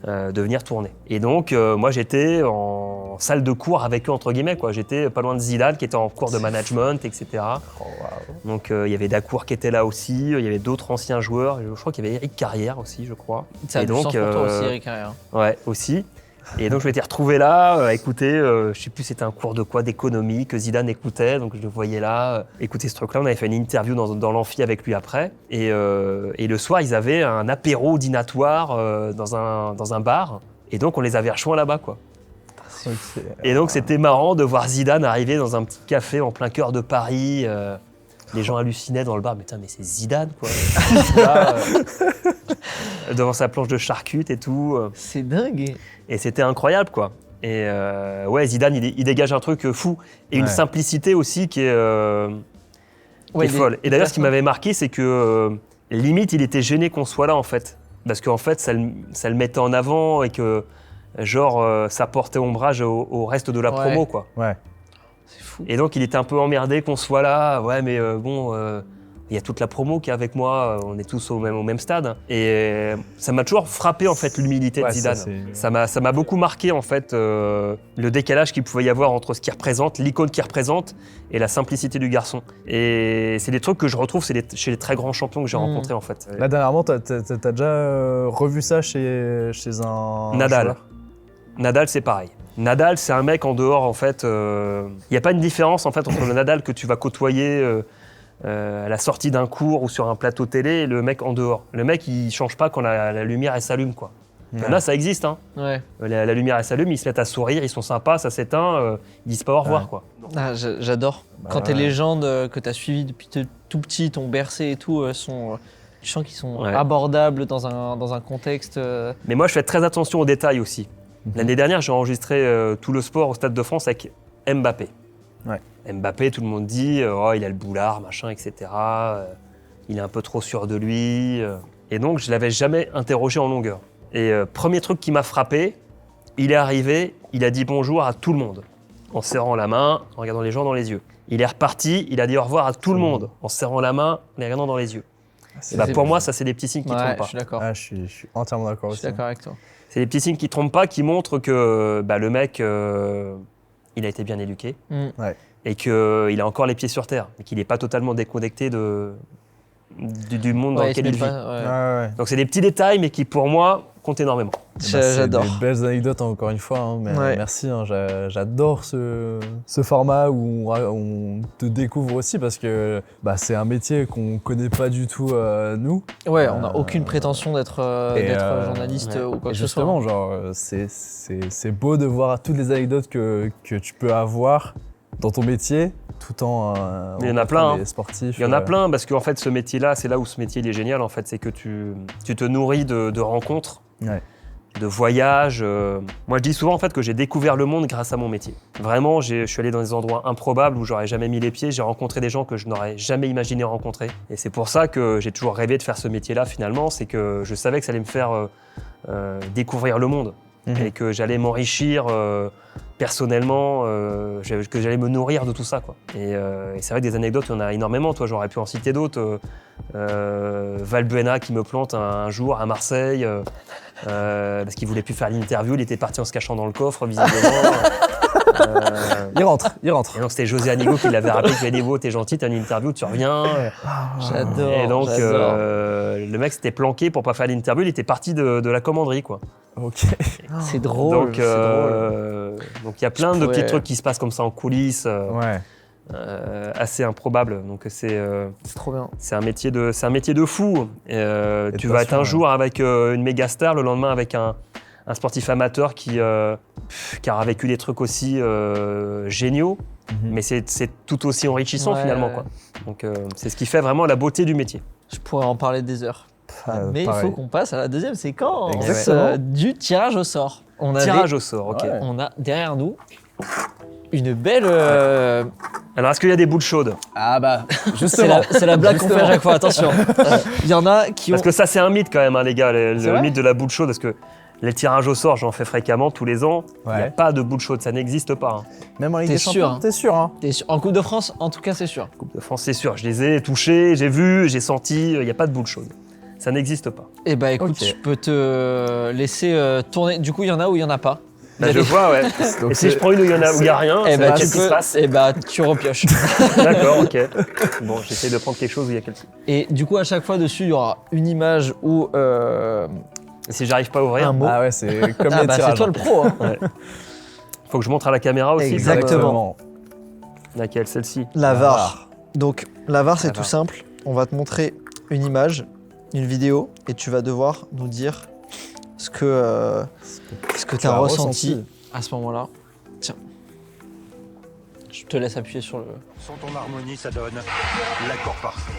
Speaker 3: de venir tourner. Et donc, moi, j'étais en salle de cours avec eux, entre guillemets, quoi. J'étais pas loin de Zidane, qui était en cours de management, etc.
Speaker 2: Oh, wow.
Speaker 3: Donc, il y avait Dacour qui était là aussi, il y avait d'autres anciens joueurs. Je crois qu'il y avait Eric Carrière aussi, je crois.
Speaker 1: Ça a
Speaker 3: Et
Speaker 1: du
Speaker 3: donc,
Speaker 1: sens pour toi aussi, Eric Carrière.
Speaker 3: Ouais, aussi. Et donc je m'étais retrouvé là, à écouter, je sais plus c'était un cours de quoi, d'économie, que Zidane écoutait, donc je le voyais là, écouter ce truc-là. On avait fait une interview dans l'amphi avec lui après. Et le soir, ils avaient un apéro dînatoire dans un bar. Et donc on les avait rejoints là-bas, quoi.
Speaker 2: Ok.
Speaker 3: Et donc c'était marrant de voir Zidane arriver dans un petit café en plein cœur de Paris. Les gens hallucinaient dans le bar, mais c'est Zidane, quoi. Là, devant sa planche de charcutes et tout.
Speaker 1: C'est dingue.
Speaker 3: Et c'était incroyable, quoi. Et ouais, Zidane, il dégage un truc fou. Et une
Speaker 2: Ouais.
Speaker 3: simplicité aussi qui est
Speaker 1: Ouais,
Speaker 3: folle. Et d'ailleurs, ce qui m'avait marqué, c'est que limite, il était gêné qu'on soit là, en fait. Parce qu'en fait, ça le mettait en avant et que, genre, ça portait ombrage au reste de la
Speaker 1: Ouais.
Speaker 3: promo, quoi.
Speaker 2: Ouais.
Speaker 1: C'est fou.
Speaker 3: Et donc, il était un peu emmerdé qu'on soit là. Ouais, mais bon, il y a toute la promo qui est avec moi. On est tous au même stade. Et ça m'a toujours frappé, en fait, l'humilité de
Speaker 2: Ouais,
Speaker 3: Zidane.
Speaker 2: ça, c'est-
Speaker 3: Ça m'a beaucoup marqué, en fait, le décalage qu'il pouvait y avoir entre ce qu'il représente, l'icône qu'il représente, et la simplicité du garçon. Et c'est des trucs que je retrouve chez les très grands champions que j'ai rencontrés, en fait.
Speaker 2: Là, dernièrement, t'as déjà revu ça chez un
Speaker 3: Nadal.
Speaker 2: joueur?
Speaker 3: Nadal, c'est pareil. Nadal, c'est un mec en dehors, en fait. Il n'y a pas une différence, en fait, entre le Nadal que tu vas côtoyer à la sortie d'un cours ou sur un plateau télé et le mec en dehors. Le mec, il change pas quand la lumière, elle s'allume, quoi. Il y en a, ça existe. Hein.
Speaker 1: Ouais.
Speaker 3: La lumière, elle s'allume, ils se mettent à sourire, ils sont sympas, ça s'éteint, ils disent pas au revoir.
Speaker 2: Ouais.
Speaker 3: Quoi.
Speaker 1: Ah, j'adore.
Speaker 2: Bah
Speaker 1: Quand tes
Speaker 2: ouais.
Speaker 1: légendes que tu as suivies depuis tout petit, t'ont bercé et tout, tu sens qu'ils sont
Speaker 3: Ouais.
Speaker 1: abordables dans un contexte.
Speaker 3: Mais moi, je fais très attention aux détails aussi. L'année dernière, j'ai enregistré tout le sport au Stade de France avec Mbappé.
Speaker 2: Ouais.
Speaker 3: Mbappé, tout le monde dit, oh, il a le boulard, machin, etc. Il est un peu trop sûr de lui. Et donc, je ne l'avais jamais interrogé en longueur. Et premier truc qui m'a frappé, il est arrivé, il a dit bonjour à tout le monde, en serrant la main, en regardant les gens dans les yeux. Il est reparti, il a dit au revoir à tout le monde, en serrant la main, en les regardant dans les yeux. Bah, pour moi, ça, c'est des petits signes qui ne
Speaker 1: Ouais,
Speaker 3: trompent pas.
Speaker 1: je suis d'accord.
Speaker 2: Ah, je suis entièrement d'accord
Speaker 1: Je
Speaker 2: aussi.
Speaker 1: suis d'accord avec toi.
Speaker 3: C'est des petits signes qui ne trompent pas, qui montrent que bah, le mec, il a été bien éduqué
Speaker 1: Mm.
Speaker 2: Ouais.
Speaker 3: et qu'il a encore les pieds sur terre, et qu'il n'est pas totalement déconnecté du monde dans
Speaker 1: Ouais,
Speaker 3: lequel
Speaker 1: se
Speaker 3: il
Speaker 1: met
Speaker 3: vit.
Speaker 1: pas- ouais.
Speaker 2: Ouais.
Speaker 3: Donc c'est des petits détails, mais qui pour moi comptent énormément.
Speaker 1: J'adore.
Speaker 2: C'est des belles anecdotes encore une fois. Hein, mais
Speaker 1: Ouais.
Speaker 2: merci. Hein, j'adore ce format où on te découvre aussi parce que bah, c'est un métier qu'on connaît pas du tout nous.
Speaker 1: Ouais, on n'a aucune prétention d'être journaliste
Speaker 3: ouais.
Speaker 1: ou quoi
Speaker 2: Et
Speaker 1: que ce soit.
Speaker 2: justement, genre, c'est beau de voir toutes les anecdotes que tu peux avoir dans ton métier, tout en
Speaker 3: Mais il y en a
Speaker 2: rencontrant
Speaker 3: plein, hein.
Speaker 2: des sportifs.
Speaker 3: Il y en a plein, parce qu'en fait, ce métier-là, c'est là où ce métier il est génial, en fait, c'est que tu te nourris de rencontres,
Speaker 2: Ouais.
Speaker 3: de voyages. Moi, je dis souvent en fait que j'ai découvert le monde grâce à mon métier. Vraiment, je suis allé dans des endroits improbables où j'aurais jamais mis les pieds. J'ai rencontré des gens que je n'aurais jamais imaginé rencontrer. Et c'est pour ça que j'ai toujours rêvé de faire ce métier-là. Finalement, c'est que je savais que ça allait me faire découvrir le monde et que j'allais m'enrichir personnellement, que j'allais me nourrir de tout ça, quoi. Et c'est vrai que des anecdotes, il y en a énormément. Toi, j'aurais pu en citer d'autres. Valbuena qui me plante un jour à Marseille. Parce qu'il voulait plus faire l'interview, il était parti en se cachant dans le coffre, visiblement.
Speaker 2: Il rentre.
Speaker 3: Et donc c'était José Anigo qui l'avait rappelé, qui lui a dit « t'es gentil, t'as une interview, tu reviens ».
Speaker 1: J'adore.
Speaker 3: Et donc
Speaker 1: j'adore.
Speaker 3: le mec s'était planqué pour pas faire l'interview, il était parti de la commanderie, quoi.
Speaker 2: Ok.
Speaker 1: C'est drôle.
Speaker 3: Donc
Speaker 1: c'est drôle.
Speaker 3: donc il y a plein de
Speaker 1: pourrais-
Speaker 3: petits trucs qui se passent comme ça en coulisses,
Speaker 2: Ouais.
Speaker 3: assez improbables. Donc c'est
Speaker 1: C'est trop bien.
Speaker 3: un métier de fou. Et,
Speaker 2: de
Speaker 3: tu vas être
Speaker 2: passion,
Speaker 3: un jour avec une méga star, le lendemain avec un sportif amateur qui a vécu des trucs aussi géniaux, mais c'est tout aussi enrichissant
Speaker 1: Ouais.
Speaker 3: finalement, quoi. Donc c'est ce qui fait vraiment la beauté du métier.
Speaker 1: Je pourrais en parler des heures. Mais il
Speaker 2: pareil.
Speaker 1: faut qu'on passe à la deuxième séquence
Speaker 2: Exactement.
Speaker 1: du tirage au sort. On avait-
Speaker 3: Tirage au sort, ok.
Speaker 2: Ouais.
Speaker 1: On a derrière nous une belle.
Speaker 3: Alors est-ce qu'il y a des boules chaudes?
Speaker 2: Ah bah,
Speaker 1: C'est
Speaker 2: justement.
Speaker 1: la blague qu'on fait à chaque fois, attention. Il y en a qui ont.
Speaker 3: Parce que ça c'est un mythe quand même, hein, les gars,
Speaker 2: C'est
Speaker 3: le
Speaker 2: vrai
Speaker 3: mythe de la boule chaude, parce que les tirages au sort, j'en fais fréquemment tous les ans. Il n'y a
Speaker 2: Ouais.
Speaker 3: pas de boule chaude, ça n'existe pas. Hein.
Speaker 2: Même en Ligue
Speaker 1: T'es
Speaker 2: des
Speaker 1: sûr,
Speaker 2: Champions,
Speaker 1: hein.
Speaker 2: t'es sûr, hein.
Speaker 1: En Coupe de France, en tout cas, c'est sûr.
Speaker 3: Coupe de France, c'est sûr, je les ai touchés, j'ai vu, j'ai senti, il n'y a pas de boule chaude. Ça n'existe pas.
Speaker 1: Eh bah écoute,
Speaker 2: Ok.
Speaker 1: je peux te laisser tourner. Du coup, il y en a ou il y en a pas.
Speaker 3: Bah, je
Speaker 1: Allez.
Speaker 3: vois, ouais.
Speaker 2: Donc
Speaker 3: Et si je prends une où il y en a, où il n'y a rien,
Speaker 1: Eh
Speaker 3: c'est
Speaker 1: bah,
Speaker 3: qu'est-ce qui se passe?
Speaker 1: eh bah, tu repioches.
Speaker 3: D'accord, ok. Bon, j'essaie de prendre quelque chose où il y a quelque chose.
Speaker 1: Et du coup, à chaque fois dessus, il y aura une image ou
Speaker 3: Et si j'arrive pas à ouvrir,
Speaker 1: un mot.
Speaker 2: Ah ouais, c'est comme
Speaker 1: Ah
Speaker 2: les
Speaker 1: bah,
Speaker 2: tirages.
Speaker 1: c'est toi le pro. Hein.
Speaker 3: faut que je montre à la caméra aussi.
Speaker 1: Exactement.
Speaker 3: Laquelle, celle-ci?
Speaker 1: La
Speaker 2: La
Speaker 1: VAR.
Speaker 2: VAR.
Speaker 1: Donc, la VAR, c'est
Speaker 3: La
Speaker 1: tout
Speaker 3: VAR.
Speaker 1: simple. On va te montrer une image, une vidéo, et tu vas devoir nous dire ce que tu as ressenti à ce moment-là. Tiens. Je te laisse appuyer sur le.
Speaker 4: Sans ton harmonie, ça donne l'accord parfait.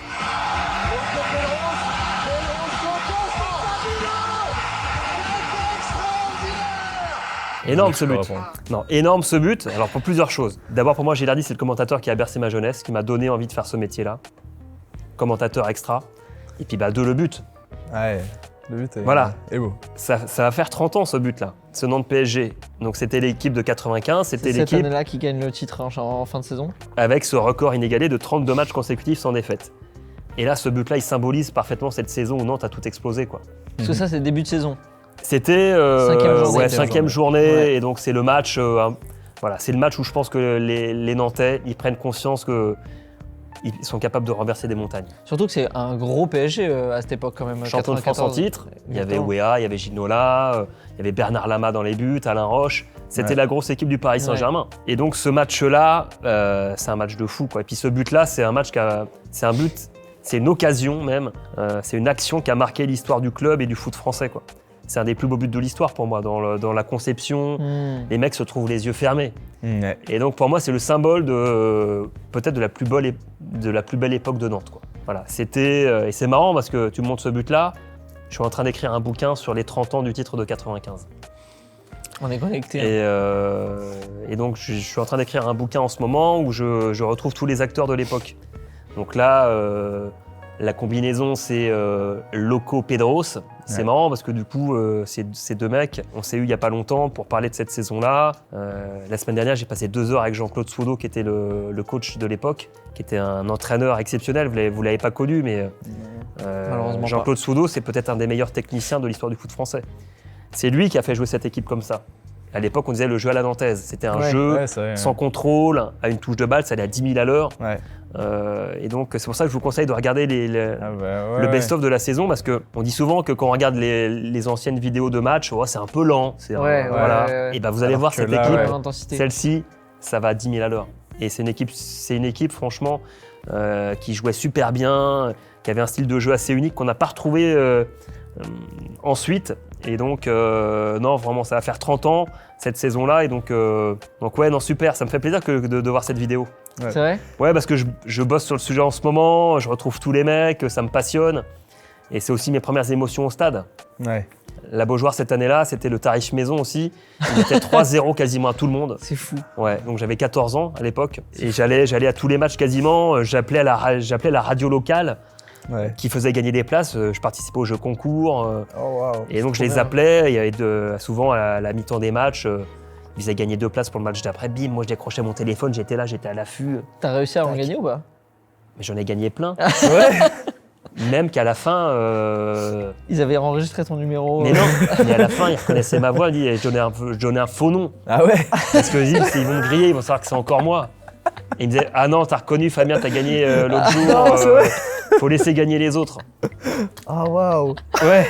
Speaker 3: Énorme ce
Speaker 2: Je peux
Speaker 3: but.
Speaker 2: répondre.
Speaker 3: Non, énorme ce but. Alors pour plusieurs choses. D'abord pour moi, Gilardi, c'est le commentateur qui a bercé ma jeunesse, qui m'a donné envie de faire ce métier-là. Commentateur extra. Et puis bah le but.
Speaker 2: Ouais, le but est,
Speaker 3: Voilà.
Speaker 2: est beau.
Speaker 3: Ça va faire 30 ans ce but-là. Ce nom de PSG. Donc c'était l'équipe de 95,
Speaker 1: C'est
Speaker 3: c'était
Speaker 1: cette
Speaker 3: l'équipe
Speaker 1: année-là qui gagne le titre en fin de saison.
Speaker 3: avec ce record inégalé de 32 matchs consécutifs sans défaite. Et là, ce but-là, il symbolise parfaitement cette saison où Nantes a tout explosé, quoi.
Speaker 1: Parce que ça, c'est début de saison.
Speaker 3: C'était
Speaker 1: Cinquième journée.
Speaker 3: ouais, cinquième journée,
Speaker 1: Ouais.
Speaker 3: et donc c'est le match. Voilà, c'est le match où je pense que les Nantais, ils prennent conscience que ils sont capables de renverser des montagnes.
Speaker 1: Surtout que c'est un gros PSG à cette époque quand même.
Speaker 3: Champion de France en
Speaker 1: 94.
Speaker 3: titre, il y avait
Speaker 1: Exactement.
Speaker 3: Ouéa, il y avait Ginola, il y avait Bernard Lama dans les buts, Alain Roche. C'était
Speaker 2: Ouais.
Speaker 3: la grosse équipe du Paris Saint-Germain. Et donc ce match-là, c'est un match de fou, quoi. Et puis ce but-là, c'est un match c'est un but, c'est une occasion même, c'est une action qui a marqué l'histoire du club et du foot français, quoi. c'est un des plus beaux buts de l'histoire pour moi, dans la conception. Les mecs se trouvent les yeux fermés.
Speaker 2: Ouais.
Speaker 3: Et donc pour moi, c'est le symbole peut-être de la plus belle époque de Nantes, quoi. Voilà, et c'est marrant parce que tu me montres ce but-là, je suis en train d'écrire un bouquin sur les 30 ans du titre de 95.
Speaker 1: On est connectés. Hein.
Speaker 3: Et donc je suis en train d'écrire un bouquin en ce moment où je retrouve tous les acteurs de l'époque. Donc là, la combinaison, c'est Loco-Pedros. C'est marrant parce que du coup, ces deux mecs, on s'est eu il n'y a pas longtemps pour parler de cette saison-là. La semaine dernière, j'ai passé 2 heures avec Jean-Claude Soudo, qui était le coach de l'époque, qui était un entraîneur exceptionnel. Vous ne l'avez pas connu, mais
Speaker 1: Malheureusement
Speaker 3: Jean-Claude Soudo, c'est peut-être un des meilleurs techniciens de l'histoire du foot français. C'est lui qui a fait jouer cette équipe comme ça. À l'époque, on disait le jeu à la nantaise. C'était un jeu sans contrôle, à une touche de balle, ça allait à 10 000 à l'heure.
Speaker 2: Ouais.
Speaker 3: Et donc, c'est pour ça que je vous conseille de regarder le best-of de la saison, parce qu'on dit souvent que quand on regarde les anciennes vidéos de match, c'est un peu lent.
Speaker 1: Ouais.
Speaker 3: Et ben, vous allez voir cette
Speaker 2: là,
Speaker 3: équipe,
Speaker 1: l'intensité.
Speaker 3: celle-ci, ça va à 10 000 à l'heure. Et c'est une équipe franchement, qui jouait super bien, qui avait un style de jeu assez unique qu'on n'a pas retrouvé ensuite. Et donc, non, vraiment, ça va faire 30 ans cette saison-là. Et donc ouais, non, super, ça me fait plaisir de voir cette vidéo.
Speaker 2: Ouais.
Speaker 1: C'est vrai?
Speaker 3: Ouais, parce que je bosse sur le sujet en ce moment, je retrouve tous les mecs, ça me passionne. Et c'est aussi mes premières émotions au stade.
Speaker 2: Ouais.
Speaker 3: La Beaujoire, cette année-là, c'était le tarif maison aussi. Il était 3-0 quasiment à tout le monde.
Speaker 1: C'est fou.
Speaker 3: Ouais, donc j'avais 14 ans à l'époque. Et j'allais à tous les matchs quasiment. J'appelais la radio locale qui faisait gagner des places. Je participais aux jeux concours. Et donc je les appelais. Il y avait souvent à la mi-temps des matchs, ils faisaient gagner 2 places pour le match d'après. Bim, moi je décrochais mon téléphone, j'étais là, j'étais à l'affût.
Speaker 1: T'as réussi à en gagner ou pas?
Speaker 3: Mais j'en ai gagné plein.
Speaker 2: Ouais.
Speaker 3: Même qu'à la fin.
Speaker 1: Ils avaient enregistré ton numéro.
Speaker 3: Mais non, mais à la fin, ils reconnaissaient ma voix. Je donnais un faux nom.
Speaker 2: Ah ouais.
Speaker 3: Parce que ils vont me griller, ils vont savoir que c'est encore moi. Et ils me disaient: ah non, t'as reconnu Fabien, t'as gagné l'autre jour.
Speaker 2: Non, c'est vrai.
Speaker 3: Faut laisser gagner les autres.
Speaker 2: Ah waouh.
Speaker 3: Ouais.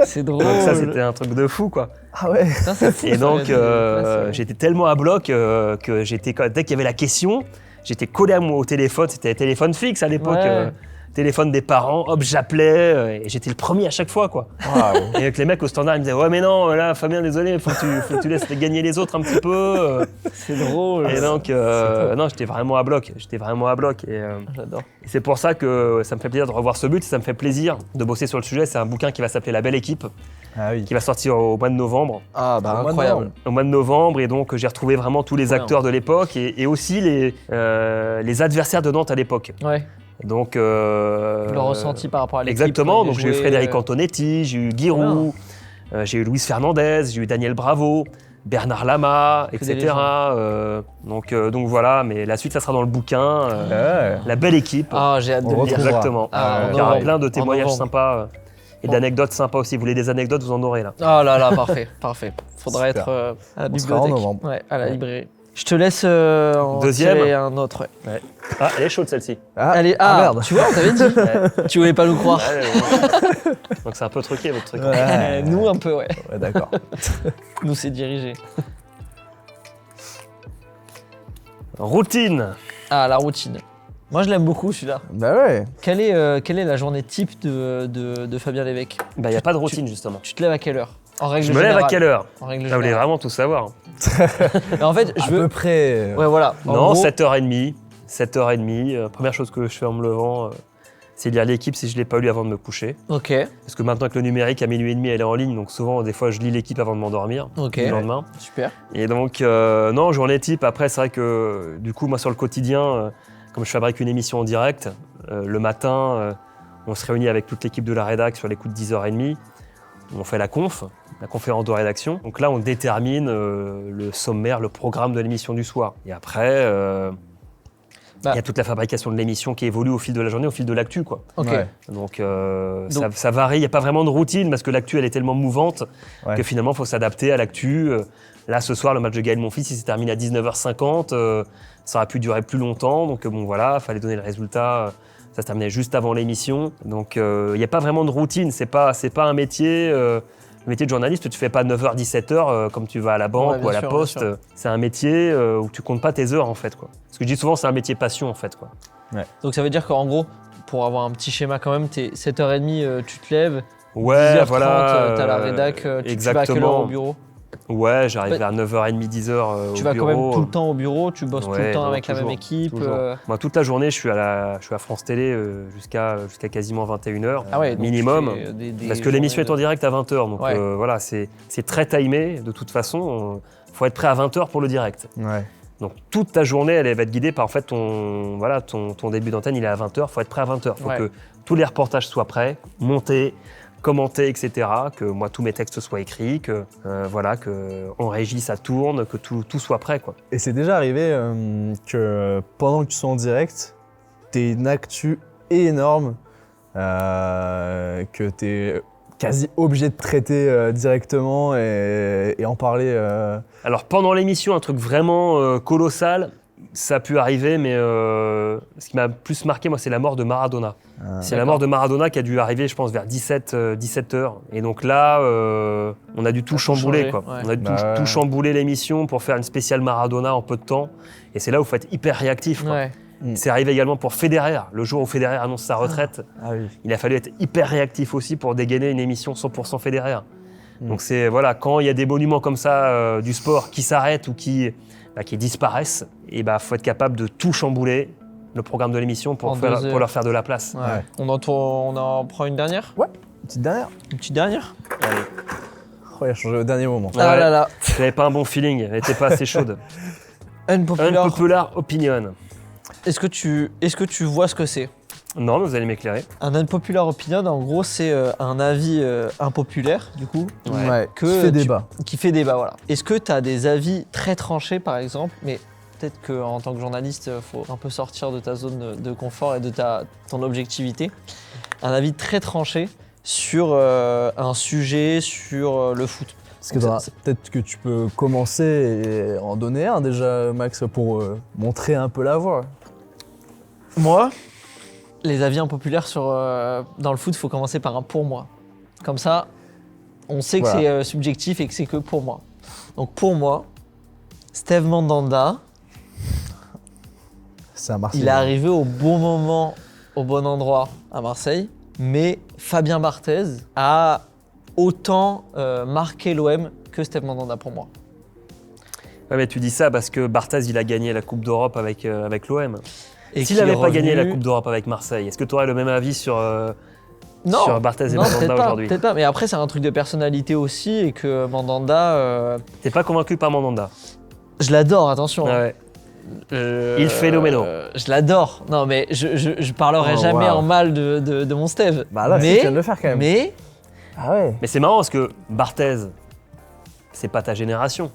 Speaker 1: C'est drôle.
Speaker 3: Donc ça, c'était un truc de fou, quoi.
Speaker 2: Ah ouais.
Speaker 1: Putain, c'est fou,
Speaker 3: Et
Speaker 1: ça,
Speaker 3: donc,
Speaker 1: gagner des places,
Speaker 3: j'étais tellement à bloc que dès qu'il y avait la question, j'étais collé au téléphone. C'était téléphone fixe à l'époque.
Speaker 1: Ouais.
Speaker 3: Téléphone des parents, hop, j'appelais, et j'étais le premier à chaque fois, quoi.
Speaker 2: Waouh.
Speaker 3: Et avec les mecs au standard, ils me disaient: ouais, mais non, là, Fabien, désolé, faut que tu laisses gagner les autres un petit peu.
Speaker 1: C'est drôle.
Speaker 3: Et donc, non, j'étais vraiment à bloc. Et
Speaker 1: J'adore.
Speaker 3: c'est pour ça que ça me fait plaisir de revoir ce but, ça me fait plaisir de bosser sur le sujet. C'est un bouquin qui va s'appeler La Belle Équipe,
Speaker 2: Ah oui.
Speaker 3: qui va sortir au mois de novembre.
Speaker 1: Ah bah
Speaker 2: Au mois de
Speaker 1: incroyable.
Speaker 2: novembre.
Speaker 3: Au mois de novembre, et donc j'ai retrouvé vraiment tous les
Speaker 1: Ouais,
Speaker 3: acteurs de l'époque et aussi les adversaires de Nantes à l'époque.
Speaker 1: Ouais.
Speaker 3: Donc,
Speaker 1: Le ressenti par rapport à l'équipe.
Speaker 3: exactement,
Speaker 1: quand il
Speaker 3: donc j'ai eu
Speaker 1: jouait,
Speaker 3: Frédéric Antonetti, j'ai eu Giroud, j'ai eu Luis Fernandez, j'ai eu Daniel Bravo, Bernard Lama,
Speaker 1: Que des
Speaker 3: etc. Donc voilà, mais la suite, ça sera dans le bouquin.
Speaker 2: Ouais.
Speaker 3: La Belle Équipe.
Speaker 1: Ah, j'ai hâte de
Speaker 2: On
Speaker 1: le lire.
Speaker 2: retrouvera.
Speaker 3: Exactement.
Speaker 1: Ah,
Speaker 3: Il y aura
Speaker 1: novembre.
Speaker 3: plein de
Speaker 1: En
Speaker 3: témoignages
Speaker 1: novembre.
Speaker 3: sympas et
Speaker 1: Bon.
Speaker 3: d'anecdotes sympas aussi. Vous voulez des anecdotes, vous en aurez là.
Speaker 1: Oh là là, parfait, parfait. Faudra
Speaker 2: Super.
Speaker 1: être à la
Speaker 2: On sera en
Speaker 1: bibliothèque.
Speaker 2: novembre.
Speaker 1: Ouais, à la
Speaker 3: Ouais.
Speaker 1: librairie. Je te laisse en
Speaker 3: Deuxième.
Speaker 1: tirer un autre. Ouais.
Speaker 3: Ah, elle est chaude celle-ci.
Speaker 2: Ah,
Speaker 1: Allez,
Speaker 2: merde.
Speaker 1: tu vois, on t'avait dit.
Speaker 3: Ouais.
Speaker 1: Tu voulais pas nous croire.
Speaker 3: Ouais. Donc c'est un peu truqué votre truc.
Speaker 2: Ouais.
Speaker 1: Nous un peu, ouais.
Speaker 2: Ouais, d'accord.
Speaker 1: Nous c'est dirigé.
Speaker 3: Routine.
Speaker 1: Ah, la routine. Moi je l'aime beaucoup celui-là.
Speaker 2: Bah ouais.
Speaker 1: Quelle est la journée type de Fabien Lévesque?
Speaker 3: Bah, il n'y a pas de routine justement.
Speaker 1: Tu te lèves à quelle heure? En règle
Speaker 3: Je me lève à
Speaker 1: générale.
Speaker 3: quelle heure?
Speaker 1: En règle
Speaker 3: Vous voulez
Speaker 1: générale.
Speaker 3: vraiment tout savoir.
Speaker 1: Mais en fait,
Speaker 2: À
Speaker 1: je veux.
Speaker 2: peu près.
Speaker 1: Ouais, voilà. En
Speaker 3: Non,
Speaker 1: gros,
Speaker 3: 7h30. 7h30. Première chose que je fais en me levant, c'est lire l'équipe si je ne l'ai pas lu avant de me coucher.
Speaker 1: Ok,
Speaker 3: Parce que maintenant que le numérique, à minuit et demi, elle est en ligne, donc souvent, des fois, je lis l'équipe avant de m'endormir
Speaker 1: ok.
Speaker 3: le lendemain.
Speaker 1: Super.
Speaker 3: Et donc, non, journée type. Après, c'est vrai que du coup, moi, sur le quotidien, comme je fabrique une émission en direct, le matin, on se réunit avec toute l'équipe de la rédac sur les coups de 10h30. On fait la conférence de rédaction. Donc là, on détermine le sommaire, le programme de l'émission du soir. Et après, il y a toute la fabrication de l'émission qui évolue au fil de la journée, au fil de l'actu, quoi.
Speaker 1: Ok.
Speaker 2: Ouais.
Speaker 3: Donc, ça varie. Il n'y a pas vraiment de routine parce que l'actu, elle est tellement mouvante
Speaker 2: Ouais.
Speaker 3: que finalement, il faut s'adapter à l'actu. Là, ce soir, le match de Gaël Monfils, il s'est terminé à 19h50. Ça aurait pu durer plus longtemps. Donc, bon, voilà, il fallait donner le résultat. Ça se terminait juste avant l'émission. Donc, il n'y a pas vraiment de routine. C'est pas un métier. Le métier de journaliste, tu ne fais pas 9h, 17h comme tu vas à la banque
Speaker 1: Ouais,
Speaker 3: ou à la
Speaker 1: bien sûr,
Speaker 3: poste.
Speaker 1: bien sûr.
Speaker 3: C'est un métier où tu comptes pas tes heures, en fait, quoi. Ce que je dis souvent, c'est un métier passion, en fait, quoi.
Speaker 1: Donc ça veut dire qu'en gros, pour avoir un petit schéma quand même, t'es 7h30, tu te lèves,
Speaker 3: Ouais,
Speaker 1: 10h30,
Speaker 3: voilà.
Speaker 1: t'as la rédac, tu vas à quelle heure
Speaker 3: exactement.
Speaker 1: au bureau?
Speaker 3: Ouais, j'arrive
Speaker 1: Ouais.
Speaker 3: vers 9h30, 10h au
Speaker 1: Tu vas
Speaker 3: bureau.
Speaker 1: quand même tout le temps au bureau, tu bosses tout le
Speaker 3: Ouais,
Speaker 1: temps
Speaker 3: non,
Speaker 1: avec la même
Speaker 3: toujours,
Speaker 1: équipe.
Speaker 3: toujours. Moi, toute la journée, je suis à France Télé jusqu'à quasiment 21h
Speaker 1: Ah ouais, donc
Speaker 3: minimum.
Speaker 1: tu fais des
Speaker 3: Parce que l'émission est en
Speaker 1: journées
Speaker 3: direct à 20h. Donc
Speaker 1: Ouais.
Speaker 3: voilà, c'est très timé. De toute façon, il faut être prêt à 20h pour le direct.
Speaker 2: Ouais.
Speaker 3: Donc toute ta journée, elle va être guidée par en fait, ton début d'antenne, il est à 20h. Il faut être prêt à 20h. Il faut
Speaker 1: Ouais.
Speaker 3: que tous les reportages soient prêts, montés, commenter, etc. Que moi, tous mes textes soient écrits, que en régie, ça tourne, que tout soit prêt, quoi.
Speaker 2: Et c'est déjà arrivé que pendant que tu sois en direct, t'aies une actu énorme que t'es quasi obligé de traiter directement et en parler.
Speaker 3: Alors pendant l'émission, un truc vraiment colossal, ça a pu arriver, mais ce qui m'a plus marqué, moi, c'est la mort de Maradona. C'est la mort de Maradona qui a dû arriver, je pense, vers 17h. Et donc là, on a dû tout chambouler,
Speaker 1: changé,
Speaker 3: quoi.
Speaker 1: ouais.
Speaker 3: On a dû
Speaker 2: Bah
Speaker 3: tout
Speaker 2: ouais.
Speaker 3: chambouler l'émission pour faire une spéciale Maradona en peu de temps. Et c'est là où il faut être hyper réactif, quoi.
Speaker 1: Ouais.
Speaker 3: C'est arrivé également pour Federer. Le jour où Federer annonce sa retraite,
Speaker 2: Ah oui.
Speaker 3: il a fallu être hyper réactif aussi pour dégainer une émission 100% Federer. Donc c'est, voilà, quand il y a des monuments comme ça du sport qui s'arrêtent ou qui disparaissent, et faut être capable de tout chambouler, le programme de l'émission, pour
Speaker 1: En 2 heures.
Speaker 3: leur faire de la place.
Speaker 1: Ouais. On en prend une dernière?
Speaker 2: Une petite dernière.
Speaker 1: Une petite dernière?
Speaker 3: Allez.
Speaker 2: Oh, il a changé au dernier moment.
Speaker 3: Ouais.
Speaker 1: Ah là là.
Speaker 3: J'avais pas un bon feeling, elle était pas assez chaude.
Speaker 1: Unpopular.
Speaker 3: Unpopular opinion.
Speaker 1: Est-ce que tu vois ce que c'est?
Speaker 3: Non, mais vous allez m'éclairer.
Speaker 1: Un unpopular opinion, en gros, c'est un avis impopulaire, du coup,
Speaker 3: Ouais.
Speaker 1: que
Speaker 2: Qui fait
Speaker 1: tu-
Speaker 2: débat.
Speaker 1: qui fait débat, voilà. Est-ce que tu as des avis très tranchés, par exemple, mais peut-être qu'en tant que journaliste, il faut un peu sortir de ta zone de confort et de ton objectivité. Un avis très tranché sur un sujet, sur le foot.
Speaker 2: Parce que peut-être que tu peux commencer et en donner un déjà, Max, pour montrer un peu la voie.
Speaker 1: Moi, les avis impopulaires dans le foot, il faut commencer par un pour moi. Comme ça, on sait que
Speaker 2: Voilà.
Speaker 1: c'est subjectif et que c'est que pour moi. Donc pour moi, Steve Mandanda,
Speaker 2: C'est à Marseille.
Speaker 1: il est arrivé au bon moment, au bon endroit à Marseille, mais Fabien Barthez a autant marqué l'OM que Steve Mandanda pour moi.
Speaker 3: Ouais, mais tu dis ça parce que Barthez, il a gagné la Coupe d'Europe avec l'OM.
Speaker 1: Et
Speaker 3: S'il
Speaker 1: qu'il est
Speaker 3: n'avait pas gagné la
Speaker 1: revenu-
Speaker 3: Coupe d'Europe avec Marseille, est-ce que tu aurais le même avis sur
Speaker 1: Non,
Speaker 3: Barthez et
Speaker 1: non,
Speaker 3: Mandanda
Speaker 1: peut-être pas,
Speaker 3: aujourd'hui?
Speaker 1: peut-être pas. Mais après, c'est un truc de personnalité aussi et que Mandanda,
Speaker 3: T'es pas convaincu par Mandanda?
Speaker 1: je l'adore, attention. hein.
Speaker 3: Ouais. Il phénoménal.
Speaker 1: Je l'adore. Non, mais je parlerai
Speaker 2: Oh,
Speaker 1: jamais
Speaker 2: wow.
Speaker 1: en mal de mon Steve.
Speaker 2: Bah là, si,
Speaker 1: mais,
Speaker 2: tu viens de le faire quand même.
Speaker 1: Mais,
Speaker 2: Ah ouais.
Speaker 3: Mais c'est marrant parce que Barthez, c'est pas ta génération.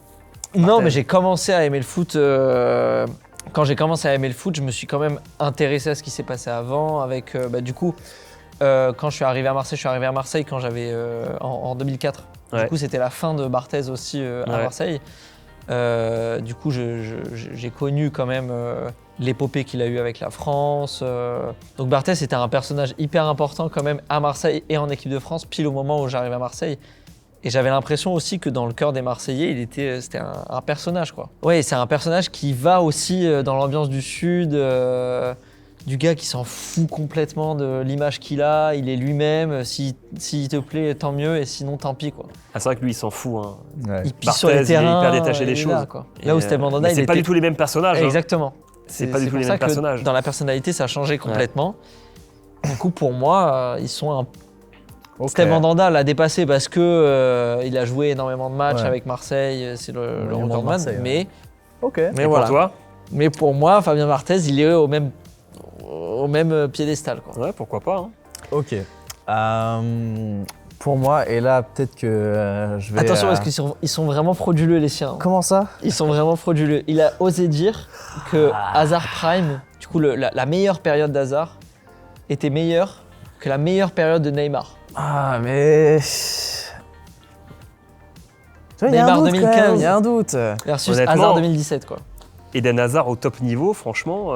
Speaker 1: non, mais j'ai commencé à aimer le foot. Quand j'ai commencé à aimer le foot, je me suis quand même intéressé à ce qui s'est passé avant. Avec, du coup, quand je suis arrivé à Marseille, quand j'avais en 2004.
Speaker 3: Ouais.
Speaker 1: Du coup, c'était la fin de Barthez aussi à
Speaker 3: Ouais.
Speaker 1: Marseille. Du coup, j'ai connu quand même l'épopée qu'il a eue avec la France. Donc Barthez, c'était un personnage hyper important quand même à Marseille et en équipe de France, pile au moment où j'arrive à Marseille. Et j'avais l'impression aussi que dans le cœur des Marseillais, c'était un personnage, quoi. Ouais, c'est un personnage qui va aussi dans l'ambiance du Sud, du gars qui s'en fout complètement de l'image qu'il a, il est lui-même, s'il te plaît, tant mieux, et sinon, tant pis, quoi.
Speaker 3: Ah, c'est vrai que lui, il s'en fout. Hein.
Speaker 2: Ouais.
Speaker 1: Il pisse
Speaker 3: Barthez,
Speaker 1: sur les
Speaker 3: il est
Speaker 1: terrains,
Speaker 3: hyper détaché des
Speaker 1: il est là,
Speaker 3: choses.
Speaker 1: quoi.
Speaker 3: Et,
Speaker 1: Là où Steve Mandanda,
Speaker 3: mais c'est
Speaker 1: il
Speaker 3: pas
Speaker 1: était...
Speaker 3: du tout les mêmes personnages. hein.
Speaker 1: Exactement.
Speaker 3: C'est pas du tout
Speaker 1: pour
Speaker 3: les
Speaker 1: ça
Speaker 3: mêmes
Speaker 1: que
Speaker 3: personnages.
Speaker 1: dans la personnalité, ça a changé complètement. Du coup, pour moi, ils sont un...
Speaker 2: Ok.
Speaker 1: Steve Mandanda l'a dépassé parce que il a joué énormément de matchs
Speaker 2: Ouais.
Speaker 1: avec Marseille, c'est le
Speaker 2: Monument de
Speaker 1: recordman.
Speaker 2: Marseille, ouais.
Speaker 1: Mais,
Speaker 2: Ok.
Speaker 1: mais
Speaker 3: Et
Speaker 1: voilà.
Speaker 3: pour toi?
Speaker 1: Mais pour moi, Fabien Barthez, il est au même piédestal, quoi.
Speaker 3: Ouais, pourquoi pas. Hein.
Speaker 2: Ok. Pour moi, et là, peut-être que je vais.
Speaker 1: Attention, parce qu'ils sont vraiment frauduleux, les siens.
Speaker 2: Comment ça?
Speaker 1: Ils sont vraiment frauduleux. Il a osé dire que Hazard Prime, du coup, la meilleure période d'Hazard, était meilleure que la meilleure période de Neymar.
Speaker 2: Ah, mais. Tu vois, il y a un
Speaker 1: Neymar
Speaker 2: doute quand
Speaker 1: 2015.
Speaker 2: même, il y a un doute.
Speaker 1: Versus
Speaker 3: Honnêtement,
Speaker 1: Hazard 2017, quoi.
Speaker 3: Eden Hazard au top niveau, franchement,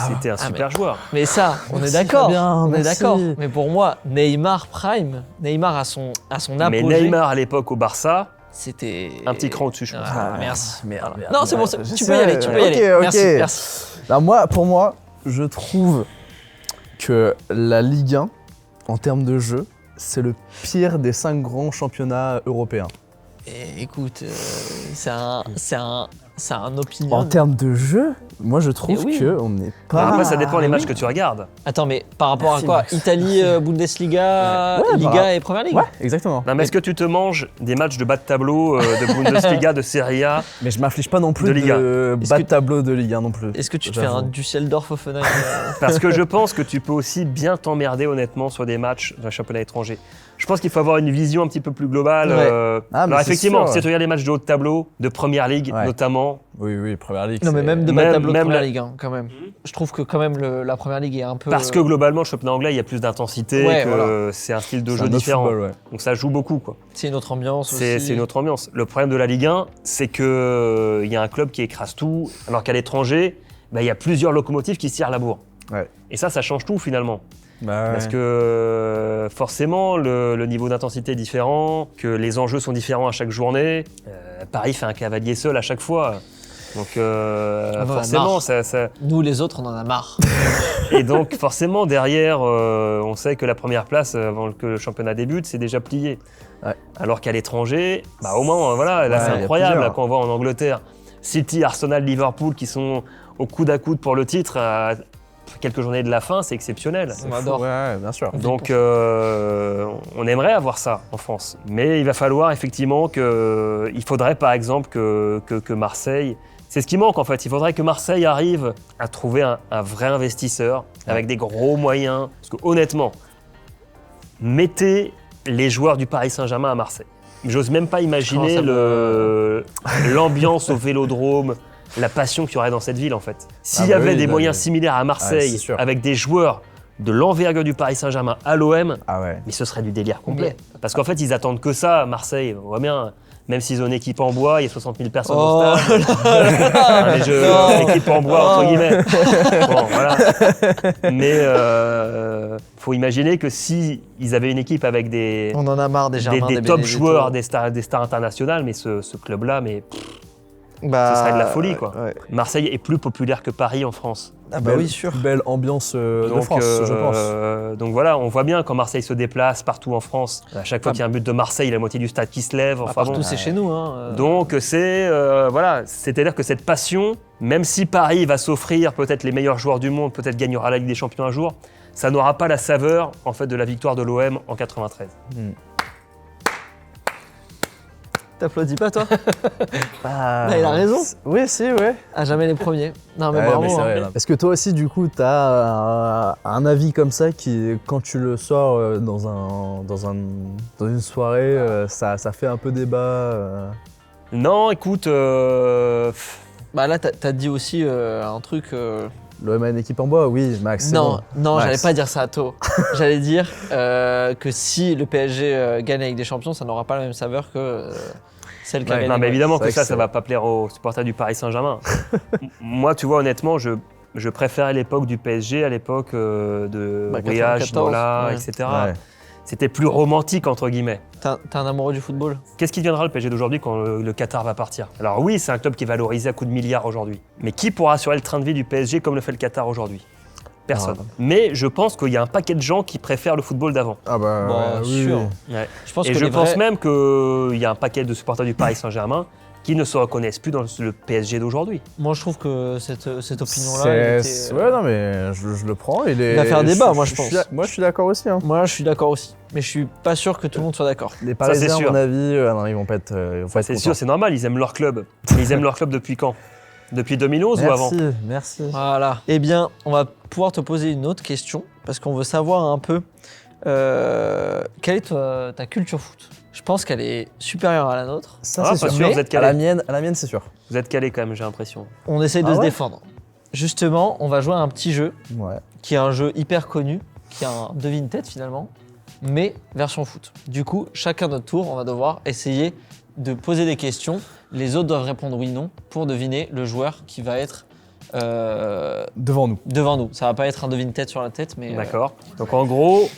Speaker 3: c'était un super joueur.
Speaker 1: Mais ça, on
Speaker 2: Merci,
Speaker 1: est d'accord.
Speaker 2: Fabien,
Speaker 1: On est
Speaker 2: merci.
Speaker 1: d'accord. Mais pour moi, Neymar Prime, Neymar à son apogée,
Speaker 3: Mais Neymar à l'époque au Barça,
Speaker 1: c'était
Speaker 3: un petit cran au-dessus, je pense.
Speaker 1: Ah, merci.
Speaker 2: Merde.
Speaker 1: Non, c'est bon,
Speaker 2: Ouais,
Speaker 1: tu peux y aller, tu peux y
Speaker 2: ok,
Speaker 1: aller.
Speaker 2: ok.
Speaker 1: Merci, merci.
Speaker 2: Alors pour moi, je trouve que la Ligue 1, en termes de jeu, c'est le pire des 5 grands championnats européens.
Speaker 1: Et écoute, c'est un opinion.
Speaker 2: En termes de jeu, moi je trouve
Speaker 1: Eh oui.
Speaker 2: qu'on n'est pas.
Speaker 3: Après, ça dépend les matchs
Speaker 1: oui.
Speaker 3: que tu regardes.
Speaker 1: Attends, mais par rapport
Speaker 2: Merci,
Speaker 1: à quoi
Speaker 2: Max.
Speaker 1: Italie, Bundesliga,
Speaker 2: Ouais,
Speaker 1: Liga
Speaker 2: bah,
Speaker 1: et Première Ligue
Speaker 2: Ouais, exactement.
Speaker 3: Non, mais est-ce que tu te manges des matchs de bas de tableau de Bundesliga, de Serie A?
Speaker 2: Mais je m'afflige pas non plus
Speaker 3: De Liga.
Speaker 1: Est-ce
Speaker 2: bas
Speaker 1: que-
Speaker 2: de tableau de Ligue 1 non plus.
Speaker 1: Est-ce que tu te fais
Speaker 2: J'avoue.
Speaker 1: un Düsseldorf Offenheim
Speaker 3: Parce que je pense que tu peux aussi bien t'emmerder honnêtement sur des matchs d'un championnat étranger. Je pense qu'il faut avoir une vision un petit peu plus globale.
Speaker 1: Ouais.
Speaker 2: Ah, mais
Speaker 3: alors
Speaker 2: c'est
Speaker 3: effectivement,
Speaker 2: sûr,
Speaker 3: si tu regardes les matchs de haut de tableau, de Première Ligue
Speaker 2: Ouais.
Speaker 3: notamment,
Speaker 2: Oui, Première Ligue.
Speaker 1: Non, mais
Speaker 2: c'est-
Speaker 1: même de bas de
Speaker 3: Même-
Speaker 1: tableau de
Speaker 3: même
Speaker 1: Première
Speaker 3: la-
Speaker 1: Ligue, hein, quand même. Je trouve que quand même la Première Ligue est un peu.
Speaker 3: parce que globalement, le championnat anglais, il y a plus d'intensité,
Speaker 1: Ouais,
Speaker 3: que
Speaker 1: voilà.
Speaker 3: c'est un style de
Speaker 2: c'est
Speaker 3: jeu
Speaker 2: un autre
Speaker 3: différent.
Speaker 2: football, ouais.
Speaker 3: Donc ça joue beaucoup, quoi.
Speaker 1: c'est une autre ambiance
Speaker 3: C'est
Speaker 1: aussi.
Speaker 3: c'est une autre ambiance. Le problème de la Ligue 1, c'est qu'il y a un club qui écrase tout, alors qu'à l'étranger, il y a plusieurs locomotives qui se tirent la bourre.
Speaker 2: Ouais.
Speaker 3: Et ça change tout finalement.
Speaker 2: Bah,
Speaker 3: Parce
Speaker 2: ouais.
Speaker 3: que forcément, le niveau d'intensité est différent, que les enjeux sont différents à chaque journée. Paris fait un cavalier seul à chaque fois. Donc
Speaker 1: en a
Speaker 3: forcément,
Speaker 1: marre.
Speaker 3: ça.
Speaker 1: Nous, les autres, on en a marre.
Speaker 3: Et donc forcément, derrière, on sait que la première place, avant que le championnat débute, c'est déjà plié.
Speaker 2: Ouais.
Speaker 3: Alors qu'à l'étranger, au moins, voilà, là
Speaker 2: Ouais,
Speaker 3: c'est
Speaker 2: il y a
Speaker 3: incroyable
Speaker 2: plusieurs.
Speaker 3: là, quand on voit en Angleterre City, Arsenal, Liverpool qui sont au coude à coude pour le titre à quelques journées de la fin, c'est exceptionnel.
Speaker 1: On adore.
Speaker 2: Ouais, bien sûr.
Speaker 3: Donc on aimerait avoir ça en France. Mais il va falloir effectivement il faudrait par exemple que Marseille, c'est ce qui manque en fait, il faudrait que Marseille arrive à trouver un vrai investisseur avec des gros moyens. Parce que honnêtement, mettez les joueurs du Paris Saint-Germain à Marseille. J'ose même pas imaginer
Speaker 1: Oh, ça
Speaker 3: l'ambiance au Vélodrome, la passion qu'il y aurait dans cette ville en fait. S'il y
Speaker 2: bah
Speaker 3: avait
Speaker 2: oui,
Speaker 3: des
Speaker 2: bah
Speaker 3: moyens
Speaker 2: oui.
Speaker 3: similaires à Marseille,
Speaker 2: c'est sûr.
Speaker 3: avec des joueurs de l'envergure du Paris Saint-Germain à l'OM,
Speaker 2: Ah ouais.
Speaker 3: mais ce serait du délire complet. Parce qu'en fait, ils attendent que ça à Marseille. On voit bien, même s'ils ont une équipe en bois, il y a 60 000 personnes
Speaker 1: Oh
Speaker 3: au stade. Enfin, les jeux,
Speaker 1: Non.
Speaker 3: équipe en bois, entre
Speaker 1: Oh.
Speaker 3: guillemets. Bon, voilà. Mais faut imaginer que si ils avaient une équipe avec des,
Speaker 1: On en a marre des Germains,
Speaker 3: des
Speaker 1: des
Speaker 3: top
Speaker 1: Benedetto.
Speaker 3: joueurs, des stars internationales, mais ce club-là, mais
Speaker 1: Bah,
Speaker 3: ce serait de la folie, quoi.
Speaker 1: ouais.
Speaker 3: Marseille est plus populaire que Paris en France.
Speaker 1: Ah bah oui, sûr.
Speaker 2: Belle ambiance de
Speaker 3: Donc,
Speaker 2: France, je pense.
Speaker 3: donc voilà, on voit bien quand Marseille se déplace partout en France. À chaque fois qu'il y a un but de Marseille, il y a la moitié du stade qui se lève.
Speaker 1: Bah,
Speaker 3: Enfin,
Speaker 1: partout,
Speaker 3: bon.
Speaker 1: c'est chez nous. Hein.
Speaker 3: Donc c'est voilà, c'est-à-dire que cette passion, même si Paris va s'offrir peut-être les meilleurs joueurs du monde, peut-être gagnera la Ligue des Champions un jour, ça n'aura pas la saveur en fait de la victoire de l'OM en 93.
Speaker 1: T'applaudis pas, toi
Speaker 2: Bah,
Speaker 1: il a raison.
Speaker 2: Oui, si, ouais.
Speaker 1: À jamais les premiers. Non, mais
Speaker 2: Ouais,
Speaker 1: bravo.
Speaker 2: mais c'est
Speaker 1: hein.
Speaker 2: vrai, là. Est-ce que toi aussi, du coup, t'as un avis comme ça qui, quand tu le sors dans une soirée, ça fait un peu débat
Speaker 3: Non, écoute,
Speaker 1: Bah là, t'as dit aussi un truc.
Speaker 2: L'OM a une équipe en bois, oui, Max. c'est
Speaker 1: Non,
Speaker 2: bon.
Speaker 1: non,
Speaker 2: Max.
Speaker 1: j'allais pas dire ça à tôt. J'allais dire que si le PSG gagne avec des champions, ça n'aura pas la même saveur que celle qui a
Speaker 2: Ouais,
Speaker 1: gagné.
Speaker 3: non, mais évidemment
Speaker 2: c'est
Speaker 3: que
Speaker 2: vrai que
Speaker 3: ça va pas plaire aux supporters du Paris Saint-Germain. Moi, tu vois, honnêtement, je préférais l'époque du PSG à l'époque de
Speaker 1: Bah,
Speaker 3: Voyage,
Speaker 1: 94,
Speaker 3: Nola,
Speaker 1: ouais.
Speaker 3: etc.
Speaker 2: Ouais.
Speaker 3: C'était plus romantique, entre guillemets.
Speaker 1: T'es un amoureux du football?
Speaker 3: Qu'est-ce qui deviendra le PSG d'aujourd'hui quand le Qatar va partir? Alors oui, c'est un club qui est valorisé à coups de milliards aujourd'hui. Mais qui pourra assurer le train de vie du PSG comme le fait le Qatar aujourd'hui? Personne.
Speaker 2: Ah.
Speaker 3: Mais je pense qu'il y a un paquet de gens qui préfèrent le football d'avant.
Speaker 2: Ah bah,
Speaker 1: Bon,
Speaker 2: oui,
Speaker 1: sûr.
Speaker 2: oui.
Speaker 3: Ouais.
Speaker 1: Je pense
Speaker 3: Et
Speaker 1: que
Speaker 3: je
Speaker 1: les
Speaker 3: pense
Speaker 1: vrais-
Speaker 3: même qu'il y a un paquet de supporters du Paris Saint-Germain qui ne se reconnaissent plus dans le PSG d'aujourd'hui.
Speaker 1: Moi, je trouve que cette opinion-là. elle était,
Speaker 2: Ouais, non, mais je le prends. Il
Speaker 1: va faire débat, moi, je
Speaker 2: suis
Speaker 1: pense.
Speaker 2: moi, je suis d'accord aussi. Hein.
Speaker 1: Moi, je suis d'accord aussi. Mais je suis pas sûr que tout le monde soit d'accord.
Speaker 2: Les Parisiens,
Speaker 3: c'est
Speaker 2: à
Speaker 3: sûr.
Speaker 2: mon avis, non, ils vont pas être. Ils vont pas être
Speaker 3: C'est
Speaker 2: contents.
Speaker 3: sûr, c'est normal, ils aiment leur club. Mais ils aiment leur club depuis quand? Depuis 2011 ou avant?
Speaker 2: Merci.
Speaker 1: Voilà. Eh bien, on va pouvoir te poser une autre question parce qu'on veut savoir un peu quelle est ta culture foot. Je pense qu'elle est supérieure à la nôtre.
Speaker 2: Ça,
Speaker 3: Ah,
Speaker 2: c'est
Speaker 3: pas
Speaker 2: sûr.
Speaker 3: sûr,
Speaker 1: Mais
Speaker 3: vous êtes
Speaker 2: À la
Speaker 3: calés.
Speaker 2: mienne, c'est sûr.
Speaker 3: Vous êtes calés quand même, j'ai l'impression.
Speaker 1: On essaye de
Speaker 2: Ah
Speaker 1: se
Speaker 2: ouais
Speaker 1: défendre. Justement, on va jouer à un petit jeu
Speaker 2: Ouais.
Speaker 1: qui est un jeu hyper connu, qui est un devine-tête finalement, mais version foot. Du coup, chacun notre tour, on va devoir essayer de poser des questions. Les autres doivent répondre oui/non pour deviner le joueur qui va être
Speaker 2: Devant nous.
Speaker 1: devant nous. Ça va pas être un devine-tête sur la tête, mais.
Speaker 3: D'accord. Donc en gros,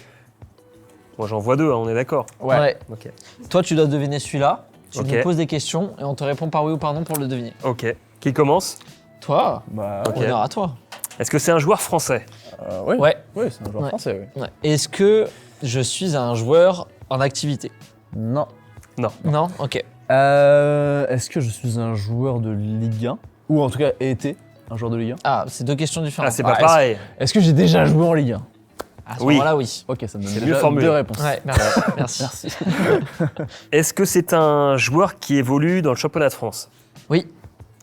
Speaker 3: moi j'en vois deux, hein, on est d'accord.
Speaker 1: Ouais.
Speaker 3: Ok.
Speaker 1: Toi, tu dois deviner celui-là. Tu
Speaker 3: Ok.
Speaker 1: nous poses des questions et on te répond par oui ou par non pour le deviner.
Speaker 3: Ok. Qui commence?
Speaker 1: Toi,
Speaker 2: Bah,
Speaker 3: Ok.
Speaker 1: honneur à toi.
Speaker 3: Est-ce que c'est un joueur français?
Speaker 2: ouais.
Speaker 1: Ouais.
Speaker 2: Ouais, c'est un joueur
Speaker 1: Ouais.
Speaker 2: français, oui.
Speaker 1: Ouais. Est-ce que je suis un joueur en activité.
Speaker 2: Non.
Speaker 1: Non. Ok.
Speaker 2: Est-ce que je suis un joueur de Ligue 1 ou en tout cas été un joueur de Ligue 1?
Speaker 1: Ah, c'est deux questions différentes.
Speaker 3: Ah, c'est pas pareil.
Speaker 2: Est-ce que j'ai déjà joué en Ligue 1?
Speaker 1: À ce
Speaker 3: Oui.
Speaker 1: moment-là, oui.
Speaker 2: Ok, ça me donne
Speaker 3: C'est
Speaker 2: déjà
Speaker 3: mieux formulé.
Speaker 2: 2 réponses.
Speaker 1: Ouais, merci.
Speaker 3: Est-ce que c'est un joueur qui évolue dans le championnat de France?
Speaker 1: Oui.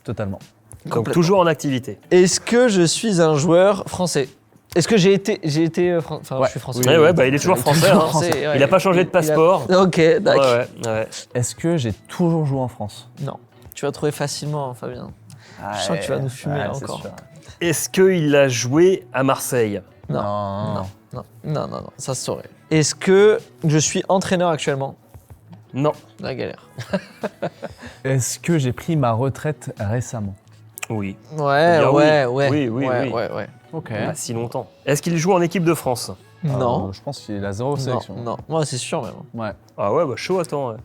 Speaker 2: Totalement.
Speaker 3: Donc
Speaker 1: Complètement.
Speaker 3: toujours en activité.
Speaker 1: Est-ce que je suis un joueur français? Est-ce que j'ai été enfin,
Speaker 2: Ouais.
Speaker 1: je suis français.
Speaker 2: Oui,
Speaker 3: Ouais, bah, il est toujours français. hein.
Speaker 1: ouais.
Speaker 3: Il a pas changé de passeport.
Speaker 1: Ok, d'accord.
Speaker 3: Ouais.
Speaker 2: Est-ce que j'ai toujours joué en France?
Speaker 1: Non. Tu vas trouver facilement, Fabien. Je sens que tu vas nous fumer là
Speaker 2: c'est
Speaker 1: encore.
Speaker 2: sûr.
Speaker 3: Est-ce qu'il a joué à Marseille?
Speaker 1: Non. Non, ça se saurait. Est-ce que je suis entraîneur actuellement?
Speaker 3: Non.
Speaker 1: La galère.
Speaker 2: Est-ce que j'ai pris ma retraite récemment?
Speaker 3: Oui.
Speaker 1: Ouais.
Speaker 3: Oui.
Speaker 2: Ok.
Speaker 3: Pas si longtemps. Est-ce qu'il joue en équipe de France?
Speaker 1: Non.
Speaker 2: Je pense qu'il a 0 sélection.
Speaker 1: Non. Moi, c'est sûr même.
Speaker 2: Ouais.
Speaker 3: Ah ouais, bah chaud, attends. Ouais.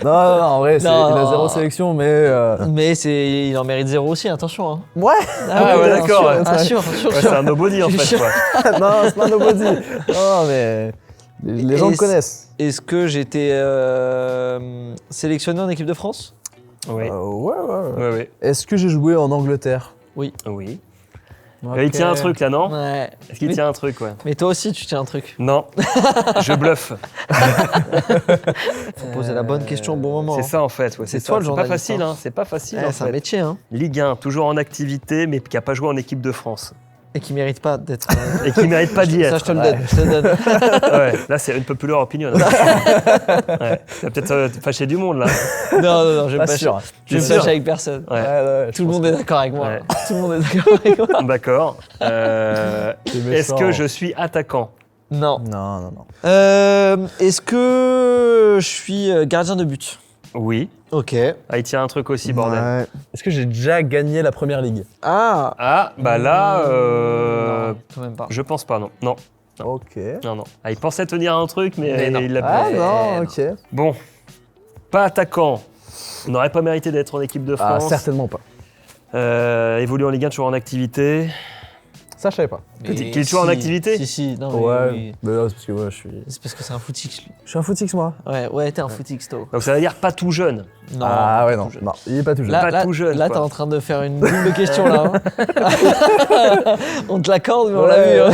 Speaker 2: Non, en vrai, il
Speaker 1: Non.
Speaker 2: a 0 sélection, mais.
Speaker 1: Mais il en mérite 0 aussi, attention. Hein.
Speaker 2: Ouais.
Speaker 3: Ah ouais,
Speaker 1: bien
Speaker 3: d'accord,
Speaker 1: sûr,
Speaker 3: ouais.
Speaker 1: ah, sûr.
Speaker 3: Ouais, c'est un nobody en
Speaker 1: Je
Speaker 3: fait.
Speaker 1: suis
Speaker 3: Quoi.
Speaker 2: Non, c'est pas nobody. Non, mais. Les gens
Speaker 1: Et
Speaker 2: me connaissent.
Speaker 1: Est-ce que j'étais sélectionné en équipe de France?
Speaker 3: Oui.
Speaker 2: Ouais.
Speaker 3: Ouais.
Speaker 2: Est-ce que j'ai joué en Angleterre?
Speaker 3: Oui.
Speaker 2: Ok.
Speaker 3: Il tient un truc là, non?
Speaker 1: Ouais.
Speaker 3: Est-ce qu'il
Speaker 1: Mais-
Speaker 3: tient un truc, ouais?
Speaker 1: Mais toi aussi, tu tiens un truc.
Speaker 3: Non. Je bluffe.
Speaker 1: Faut poser la bonne question au bon moment.
Speaker 3: C'est ça en fait. Ouais,
Speaker 1: C'est
Speaker 3: ça.
Speaker 1: toi le
Speaker 3: C'est pas
Speaker 1: journaliste,
Speaker 3: facile,
Speaker 1: hein.
Speaker 3: hein. C'est pas facile
Speaker 1: Ouais,
Speaker 3: en
Speaker 1: c'est un
Speaker 3: fait.
Speaker 1: métier, hein.
Speaker 3: Ligue 1, toujours en activité, mais qui n'a pas joué en équipe de France.
Speaker 1: Et qui mérite pas d'être.
Speaker 3: Et qui mérite pas d'y être.
Speaker 1: Ça, je te le donne. Je te le donne.
Speaker 3: Ouais, là, c'est une populaire opinion. Ouais. Tu vas peut-être fâcher du monde là.
Speaker 1: Non, je vais
Speaker 2: Pas
Speaker 1: pas
Speaker 2: sûr.
Speaker 1: Je me
Speaker 3: T'es sûr
Speaker 1: fâche avec personne.
Speaker 3: Ouais.
Speaker 1: Tout le monde est d'accord avec moi.
Speaker 3: Ouais.
Speaker 1: Tout le monde est d'accord avec moi.
Speaker 3: D'accord. Est-ce que je suis attaquant?
Speaker 1: Non.
Speaker 2: Non.
Speaker 1: Est-ce que je suis gardien de but?
Speaker 3: Oui.
Speaker 1: Ok.
Speaker 3: Ah, il tient un truc aussi, bordel.
Speaker 2: Ouais. Est-ce que j'ai déjà gagné la première ligue?
Speaker 1: Ah.
Speaker 3: Ah, bah là,
Speaker 1: Non, quand même pas.
Speaker 3: je pense pas, non. Non.
Speaker 2: Ok.
Speaker 3: Ah, il pensait tenir un truc, mais
Speaker 1: Mais non.
Speaker 3: il l'a
Speaker 2: Ah
Speaker 3: pas.
Speaker 2: non, ok.
Speaker 3: Bon. Pas attaquant. On n'aurait pas mérité d'être en équipe de
Speaker 2: Ah,
Speaker 3: France.
Speaker 2: certainement pas.
Speaker 3: Évolue en Ligue 1, toujours en activité.
Speaker 2: Ça, je savais pas.
Speaker 3: Qu'il est toujours en activité?
Speaker 1: Si. Non, mais
Speaker 2: Ouais.
Speaker 1: oui.
Speaker 2: Mais là, c'est parce que moi, je suis.
Speaker 1: C'est un footix, lui.
Speaker 2: Je suis un footix, moi.
Speaker 1: Ouais, t'es un footix, toi.
Speaker 3: Donc ça veut dire pas tout jeune.
Speaker 1: Non.
Speaker 2: Ah ouais,
Speaker 1: pas
Speaker 2: non.
Speaker 1: tout jeune.
Speaker 2: Non, il est pas tout jeune.
Speaker 3: Pas tout jeune,
Speaker 1: Là,
Speaker 3: quoi.
Speaker 1: t'es en train de faire une double question, là. Hein. On te l'accorde, mais on l'a vu. Hein.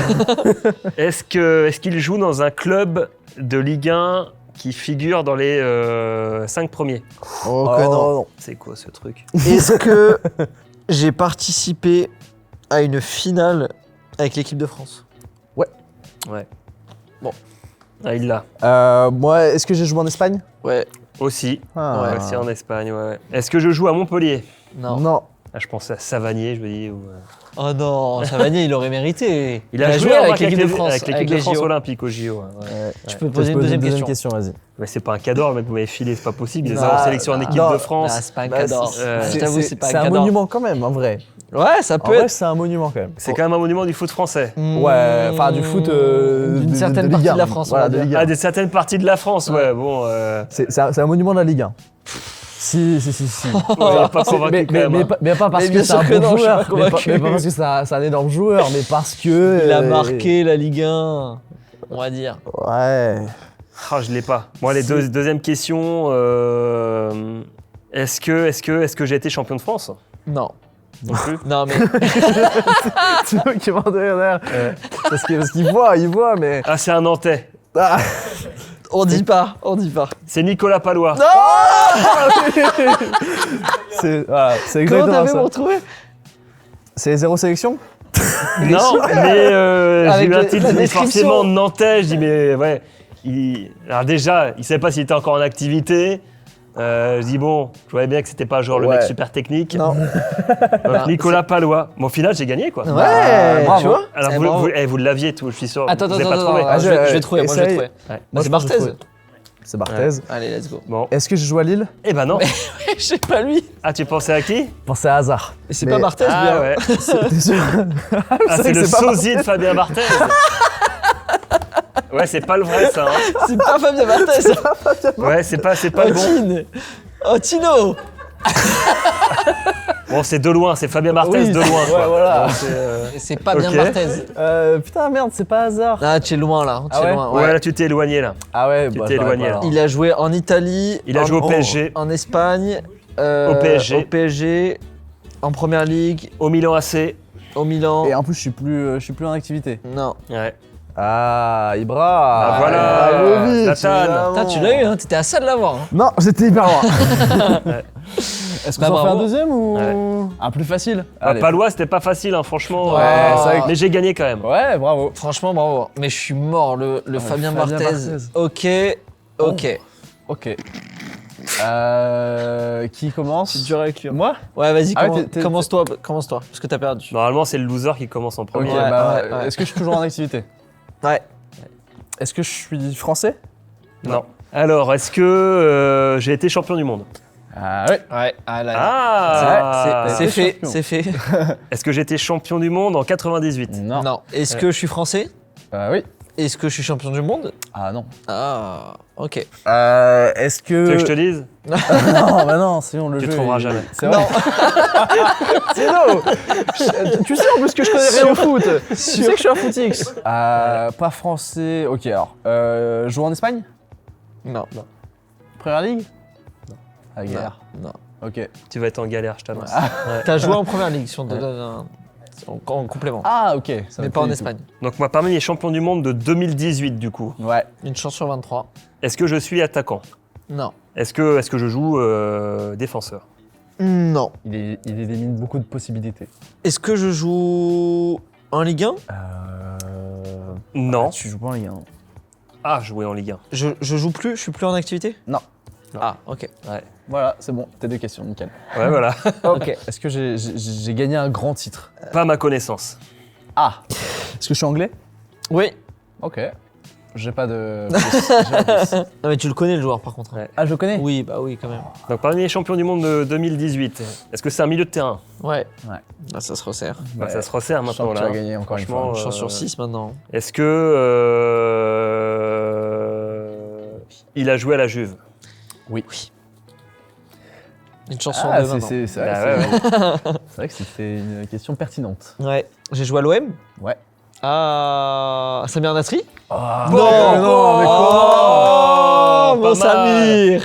Speaker 3: Est-ce qu'il joue dans un club de Ligue 1 qui figure dans les 5 premiers?
Speaker 1: Oh,
Speaker 2: Oh,
Speaker 1: que non.
Speaker 2: non.
Speaker 3: C'est quoi ce truc?
Speaker 1: Est-ce que j'ai participé à une finale avec l'équipe de France?
Speaker 3: Ouais.
Speaker 1: Bon.
Speaker 3: Ah, il l'a.
Speaker 2: Moi, est-ce que j'ai joué en Espagne?
Speaker 1: Ouais.
Speaker 3: Aussi.
Speaker 2: Ah.
Speaker 3: Aussi en Espagne, ouais. Est-ce que je joue à Montpellier?
Speaker 1: Non.
Speaker 2: Non.
Speaker 3: Ah, je pensais à Savanier, je me dis.
Speaker 1: Oh non, Savanier, il aurait mérité.
Speaker 3: Il a joué
Speaker 1: avec
Speaker 3: avec
Speaker 1: l'équipe de France.
Speaker 3: Avec l'équipe de
Speaker 1: les
Speaker 3: France
Speaker 1: JO.
Speaker 3: olympique au JO. Ouais.
Speaker 1: Tu peux poser une deuxième question.
Speaker 2: Vas-y.
Speaker 3: Mais c'est pas un cadeau, le mec, vous m'avez filé, c'est pas possible. Il est
Speaker 1: Non,
Speaker 3: en sélection en
Speaker 1: non.
Speaker 3: équipe
Speaker 2: Non.
Speaker 3: de
Speaker 1: Ah,
Speaker 3: France.
Speaker 1: c'est pas un
Speaker 2: Bah,
Speaker 1: cador.
Speaker 3: c'est-
Speaker 1: Je t'avoue, c'est pas un
Speaker 2: C'est un
Speaker 1: cador.
Speaker 2: monument quand même, en vrai.
Speaker 1: Ouais, ça
Speaker 2: En
Speaker 1: peut
Speaker 2: vrai,
Speaker 1: être.
Speaker 2: c'est un monument quand même.
Speaker 3: C'est quand même un monument du foot français.
Speaker 2: Ouais, enfin du foot.
Speaker 1: D'une certaine partie de la France, on
Speaker 2: Voilà,
Speaker 1: va
Speaker 2: de
Speaker 1: dire.
Speaker 2: Ligue 1.
Speaker 3: Ah, de certaines parties de la France, ouais, bon.
Speaker 2: C'est un monument de la Ligue 1. Si.
Speaker 3: Vous n'avez pas convaincu quand même. hein.
Speaker 2: Mais pas parce
Speaker 1: Mais
Speaker 2: que
Speaker 1: bien
Speaker 2: c'est un
Speaker 1: sûr que
Speaker 2: bon
Speaker 1: non, je suis
Speaker 2: joueur,
Speaker 1: pas
Speaker 2: mais pas
Speaker 1: convaincu.
Speaker 2: parce que c'est un énorme joueur, mais parce que.
Speaker 1: Il a marqué la Ligue 1, on va dire.
Speaker 2: Ouais.
Speaker 3: Ah, je l'ai pas. Moi, les deuxième question. Est-ce que j'ai été champion de France?
Speaker 1: Non.
Speaker 3: Non plus.
Speaker 1: Non, mais.
Speaker 2: C'est toi qui m'en derrière. Parce qu'il voit, mais.
Speaker 3: Ah, c'est un Nantais.
Speaker 2: Ah.
Speaker 1: On dit pas.
Speaker 3: C'est Nicolas Palois.
Speaker 2: C'est
Speaker 1: Comment
Speaker 2: exactement
Speaker 1: t'avais
Speaker 2: ça.
Speaker 1: retrouvé?
Speaker 2: C'est 0 sélection?
Speaker 3: Non, mais j'ai
Speaker 1: Avec
Speaker 3: eu un
Speaker 1: la
Speaker 3: titre
Speaker 1: description.
Speaker 3: forcément nantais. Je dis, mais ouais. Alors déjà, il savait pas s'il était encore en activité. Je dis, bon, je voyais bien que c'était pas genre le
Speaker 2: Ouais.
Speaker 3: mec super technique.
Speaker 1: Non.
Speaker 3: Donc, Nicolas Palois. Bon, au final, j'ai gagné, quoi.
Speaker 1: Ouais,
Speaker 2: bravo.
Speaker 1: tu vois.
Speaker 3: Alors,
Speaker 1: Eh,
Speaker 3: vous,
Speaker 1: bravo.
Speaker 3: vous l'aviez, tout, je suis sûr.
Speaker 1: Attends,
Speaker 3: vous avez pas
Speaker 1: attends,
Speaker 3: trouvé.
Speaker 1: je vais trouver, moi je vais
Speaker 2: essaye.
Speaker 1: trouver.
Speaker 3: Ouais.
Speaker 1: Bah, c'est Barthez.
Speaker 2: C'est Barthez.
Speaker 1: Allez, let's go.
Speaker 3: Bon.
Speaker 2: Est-ce que j'ai joué à Lille?
Speaker 3: Eh ben non.
Speaker 1: Je sais pas lui.
Speaker 3: Ah, tu pensais à qui?
Speaker 2: Pensez à hasard.
Speaker 1: Et c'est
Speaker 2: Mais-
Speaker 1: pas Barthez,
Speaker 3: Ah
Speaker 1: bien.
Speaker 3: ouais.
Speaker 2: T'es sûr?
Speaker 3: Ah, c'est
Speaker 2: vrai que
Speaker 3: le
Speaker 2: c'est pas
Speaker 3: sosie de Fabien Barthez. Ouais, c'est pas le vrai, ça. Hein.
Speaker 1: C'est pas Fabien Barthez.
Speaker 3: Ouais, c'est pas le bon.
Speaker 1: Oh, Tino.
Speaker 3: Bon, c'est de loin, c'est Fabien Barthez
Speaker 2: Oui,
Speaker 3: de loin.
Speaker 2: ouais,
Speaker 3: quoi.
Speaker 2: voilà.
Speaker 1: C'est pas bien
Speaker 3: Ok.
Speaker 1: Barthez.
Speaker 2: Putain, merde, c'est pas hasard.
Speaker 1: Ah, tu es loin là. Tu
Speaker 2: Ah
Speaker 1: es
Speaker 2: ouais
Speaker 1: loin,
Speaker 3: Ouais, là, tu t'es éloigné, là.
Speaker 2: Ah ouais,
Speaker 3: Tu
Speaker 2: bah,
Speaker 3: t'es
Speaker 2: je l'aurais
Speaker 3: éloigné,
Speaker 2: pas,
Speaker 3: là.
Speaker 2: alors.
Speaker 1: Il a joué en Italie.
Speaker 3: Il a joué au PSG.
Speaker 1: En Espagne.
Speaker 3: Au PSG.
Speaker 1: Au PSG. En Première Ligue.
Speaker 3: Au Milan AC.
Speaker 1: Au Milan.
Speaker 2: Et en plus, je suis plus en activité.
Speaker 1: Non.
Speaker 3: Ouais.
Speaker 2: Ah, Ibra.
Speaker 3: Ah, voilà,
Speaker 2: Ibrahimovic,
Speaker 3: Zlatan.
Speaker 2: évidemment.
Speaker 1: Putain, tu l'as eu, hein. T'étais à ça de l'avoir. Hein.
Speaker 2: Non, j'étais hyper loin. Est-ce qu'on
Speaker 1: Bah,
Speaker 2: s'en fait un
Speaker 1: bravo.
Speaker 2: deuxième ou un plus facile? Allez.
Speaker 3: Palois, c'était pas facile, hein, franchement.
Speaker 2: Ouais, c'est vrai que-
Speaker 3: Mais j'ai gagné quand même.
Speaker 2: Ouais, bravo.
Speaker 1: Franchement, bravo. Mais je suis mort. Le Fabien
Speaker 2: Fabien
Speaker 1: Barthez.
Speaker 2: Barthez.
Speaker 1: Ok.
Speaker 2: Ok. Qui commence?
Speaker 1: C'est dur avec lui.
Speaker 2: Moi?
Speaker 1: Ouais, vas-y,
Speaker 2: Ah ouais,
Speaker 1: commence-toi. Commence-toi. Parce que t'as perdu.
Speaker 3: Normalement, c'est le loser qui commence en
Speaker 2: Ok,
Speaker 3: premier.
Speaker 1: Ouais,
Speaker 2: bah,
Speaker 1: ouais.
Speaker 2: est-ce que je suis toujours en activité?
Speaker 1: Ouais.
Speaker 2: Est-ce que je suis français?
Speaker 3: Non. Alors, est-ce que j'ai été champion du monde?
Speaker 2: Ah oui.
Speaker 1: Ouais. Ah là.
Speaker 3: Ah
Speaker 1: C'est fait.
Speaker 2: champion.
Speaker 1: C'est fait.
Speaker 3: Est-ce que j'ai été champion du monde en 98?
Speaker 2: Non.
Speaker 1: Non. Est-ce que je suis français?
Speaker 2: Oui.
Speaker 1: Est-ce que je suis champion du monde?
Speaker 2: Ah non.
Speaker 1: Ah. Ok.
Speaker 2: Est-ce
Speaker 3: Tu veux
Speaker 2: que...
Speaker 3: que je te dise?
Speaker 2: Non, bah non, sinon le
Speaker 3: Tu
Speaker 2: jeu...
Speaker 3: trouveras
Speaker 2: il-
Speaker 3: jamais.
Speaker 2: C'est vrai. Sinon, tu sais en plus que je connais rien au foot. Tu sais que je suis un footix. Pas français. Ok, alors. Jouer en Espagne?
Speaker 1: Non.
Speaker 2: Première Ligue? Non. Ah, galère.
Speaker 1: Non.
Speaker 2: Ok.
Speaker 3: Tu vas être en galère, je t'annonce. Ouais.
Speaker 1: T'as joué en première ligue si on te donne en complément.
Speaker 2: Ah, ok. Ça
Speaker 1: mais
Speaker 2: me
Speaker 1: pas en
Speaker 2: plaît du
Speaker 1: Espagne.
Speaker 3: Donc moi, parmi les champions du monde de 2018, du coup,
Speaker 2: tout. Ouais.
Speaker 1: Une chance sur 23.
Speaker 3: est-ce que je suis attaquant?
Speaker 1: Non.
Speaker 3: Est-ce que je joue défenseur?
Speaker 1: Non.
Speaker 2: Il élimine beaucoup de possibilités.
Speaker 1: Est-ce que je joue en Ligue 1?
Speaker 3: Non.
Speaker 2: Tu joues pas en Ligue 1.
Speaker 3: Ah, jouer en Ligue 1.
Speaker 1: Je joue plus? Je suis plus en activité?
Speaker 2: Non.
Speaker 1: Ah, ok.
Speaker 3: Ouais.
Speaker 2: Voilà, c'est bon. T'as deux questions, nickel.
Speaker 3: Ouais, voilà.
Speaker 1: Ok.
Speaker 2: Est-ce que j'ai gagné un grand titre?
Speaker 3: Pas à ma connaissance.
Speaker 2: Ah. Est-ce que je suis anglais?
Speaker 1: Oui.
Speaker 2: Ok. J'ai pas de...
Speaker 1: Non mais tu le connais le joueur par contre. hein.
Speaker 3: Ouais.
Speaker 2: Ah, je le connais?
Speaker 1: Oui, bah oui quand même.
Speaker 3: Donc parmi les champions du monde de 2018, est-ce que c'est un milieu de terrain?
Speaker 1: Ouais.
Speaker 2: Ouais.
Speaker 1: Là ça se resserre.
Speaker 3: Bah, ça se resserre
Speaker 2: Je sens
Speaker 3: maintenant
Speaker 2: que tu
Speaker 3: là.
Speaker 2: vas gagner encore une
Speaker 3: Franchement,
Speaker 2: fois.
Speaker 1: Chance sur 6 maintenant.
Speaker 3: Est-ce que il a joué à la Juve?
Speaker 1: Une chance sur
Speaker 2: Ah,
Speaker 1: 2 maintenant.
Speaker 2: c'est vrai,
Speaker 3: Bah
Speaker 2: que
Speaker 3: ouais,
Speaker 2: c'est vrai que c'était une question pertinente.
Speaker 1: Ouais. J'ai joué à l'OM.
Speaker 2: Ouais.
Speaker 1: Ah. Samir Nasri.
Speaker 2: Ah,
Speaker 1: Non,
Speaker 2: non, mais quoi?
Speaker 1: Oh,
Speaker 3: Pas
Speaker 1: mon
Speaker 3: mal.
Speaker 1: Samir.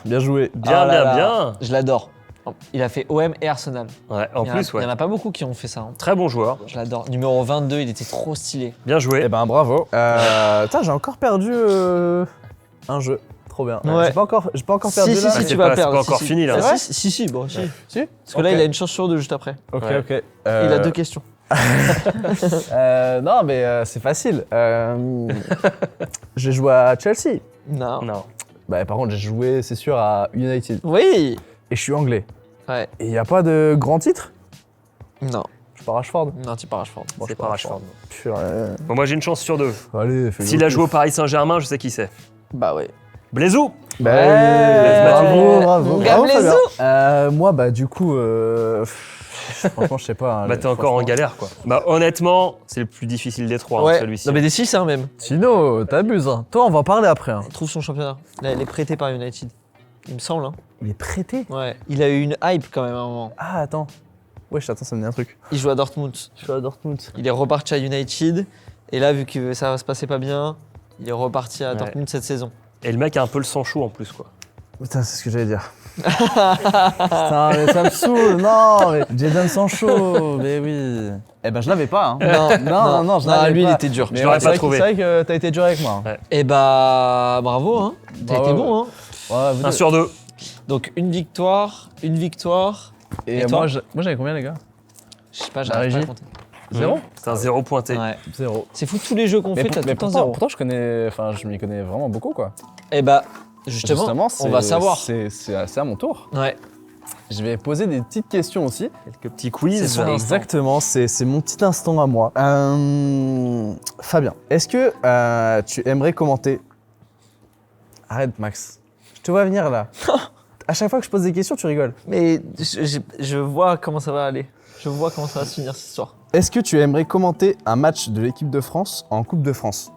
Speaker 2: Bien joué.
Speaker 3: Bien,
Speaker 1: Ah là
Speaker 3: bien,
Speaker 1: là.
Speaker 3: bien.
Speaker 1: Je l'adore. Il a fait OM et Arsenal.
Speaker 3: Ouais, en
Speaker 1: Il y en a-
Speaker 3: plus,
Speaker 1: Il
Speaker 3: ouais.
Speaker 1: y en a pas beaucoup qui ont fait ça. hein.
Speaker 3: Très bon joueur.
Speaker 1: Je l'adore. Numéro 22, il était trop stylé.
Speaker 3: Bien joué.
Speaker 2: Eh ben, bravo. Putain, j'ai encore perdu un jeu. Trop bien.
Speaker 1: Ouais.
Speaker 2: J'ai pas encore perdu
Speaker 1: Si,
Speaker 2: là.
Speaker 1: si,
Speaker 3: c'est
Speaker 1: tu
Speaker 3: pas-
Speaker 1: vas
Speaker 3: c'est
Speaker 1: perdre.
Speaker 3: pas
Speaker 1: si,
Speaker 3: encore
Speaker 1: si.
Speaker 3: fini, là.
Speaker 1: C'est
Speaker 2: C'est
Speaker 1: vrai
Speaker 2: vrai
Speaker 1: Si, bon, si.
Speaker 2: Si.
Speaker 1: Parce que là,
Speaker 2: Ok.
Speaker 1: il a une chance sur 2 juste après.
Speaker 2: Ok,
Speaker 3: Ouais.
Speaker 2: ok.
Speaker 1: Il a 2 questions.
Speaker 2: Non, mais c'est facile. J'ai joué à Chelsea.
Speaker 1: Non.
Speaker 3: Non.
Speaker 2: Bah, par contre, j'ai joué, c'est sûr, à United.
Speaker 1: Oui.
Speaker 2: Et je suis anglais.
Speaker 1: Ouais.
Speaker 2: Et il n'y a pas de grand titre?
Speaker 1: Non.
Speaker 2: Je pars à Rashford.
Speaker 1: Non, tu pars à Rashford.
Speaker 2: Bon,
Speaker 3: C'est
Speaker 2: je
Speaker 3: pas
Speaker 2: pars à
Speaker 3: Rashford.
Speaker 2: Purée.
Speaker 3: Bon, moi j'ai une chance sur 2.
Speaker 2: Allez, fais
Speaker 3: S'il a joué au Paris Saint-Germain, je sais qui c'est.
Speaker 1: Bah ouais.
Speaker 3: Blaisou.
Speaker 2: Bah,
Speaker 1: Ouais.
Speaker 2: bravo, bravo.
Speaker 1: Mon
Speaker 2: bravo,
Speaker 1: gars
Speaker 2: Fabien.
Speaker 1: Blaisou.
Speaker 2: Moi, bah, du coup, franchement, je sais pas. hein,
Speaker 3: Bah t'es encore en
Speaker 2: franchement.
Speaker 3: galère quoi. Bah honnêtement, c'est le plus difficile des trois, hein,
Speaker 1: Ouais.
Speaker 3: celui-ci.
Speaker 1: Non, mais des 6, hein, même.
Speaker 2: Tino, t'abuses. Hein. Toi, on va en parler après. Hein.
Speaker 1: Il trouve son championnat. Là, il est prêté par United. Il me semble, hein.
Speaker 2: Il est prêté?
Speaker 1: Ouais. Il a eu une hype quand même à un moment.
Speaker 2: Ah, attends. Wesh, attends, ça me dit un truc.
Speaker 1: Il joue à Dortmund.
Speaker 2: Je suis à Dortmund.
Speaker 1: Il est reparti à United. Et là, vu que ça se passait pas bien, il est reparti à
Speaker 3: Ouais.
Speaker 1: Dortmund cette saison.
Speaker 3: Et le mec a un peu le sang chaud en plus quoi.
Speaker 2: Putain, c'est ce que j'allais dire. Putain, mais ça me saoule. Non, mais Jadon Sancho, mais oui. Eh ben, je l'avais pas. Hein. Non, je l'avais
Speaker 1: lui,
Speaker 2: pas.
Speaker 1: il était dur.
Speaker 2: Mais
Speaker 3: Je l'aurais
Speaker 2: ouais,
Speaker 3: pas
Speaker 2: c'est
Speaker 3: trouvé.
Speaker 2: vrai que t'as été dur avec moi. Hein.
Speaker 1: Et bah, bravo, hein. T'as
Speaker 2: Bah
Speaker 1: été
Speaker 2: ouais,
Speaker 1: bon, hein.
Speaker 2: Ouais, vous
Speaker 3: 1
Speaker 2: deux.
Speaker 3: sur 2.
Speaker 1: Donc, une victoire.
Speaker 2: Et
Speaker 1: Et toi
Speaker 2: moi, j'avais combien, les gars?
Speaker 1: Je sais pas,
Speaker 2: La
Speaker 1: j'arrive pas à
Speaker 2: régie.
Speaker 1: compter.
Speaker 2: 0?
Speaker 3: C'est un 0 pointé.
Speaker 1: Ouais.
Speaker 2: 0.
Speaker 1: C'est fou, tous les jeux qu'on fait, t'as tout le temps
Speaker 2: pourtant,
Speaker 1: 0.
Speaker 2: pourtant, je m'y connais vraiment beaucoup, quoi.
Speaker 1: Et bah, justement, on va savoir.
Speaker 2: C'est à mon tour.
Speaker 1: Ouais.
Speaker 2: Je vais poser des petites questions aussi.
Speaker 3: Quelques petits quiz.
Speaker 1: C'est son instant.
Speaker 2: Exactement, c'est mon petit instant à moi. Fabien, est-ce que tu aimerais commenter... Arrête, Max. Je te vois venir là. À chaque fois que je pose des questions, tu rigoles.
Speaker 1: Mais je vois comment ça va aller. Je vois comment ça va se finir cette histoire.
Speaker 2: Est-ce que tu aimerais commenter un match de l'équipe de France en Coupe de France?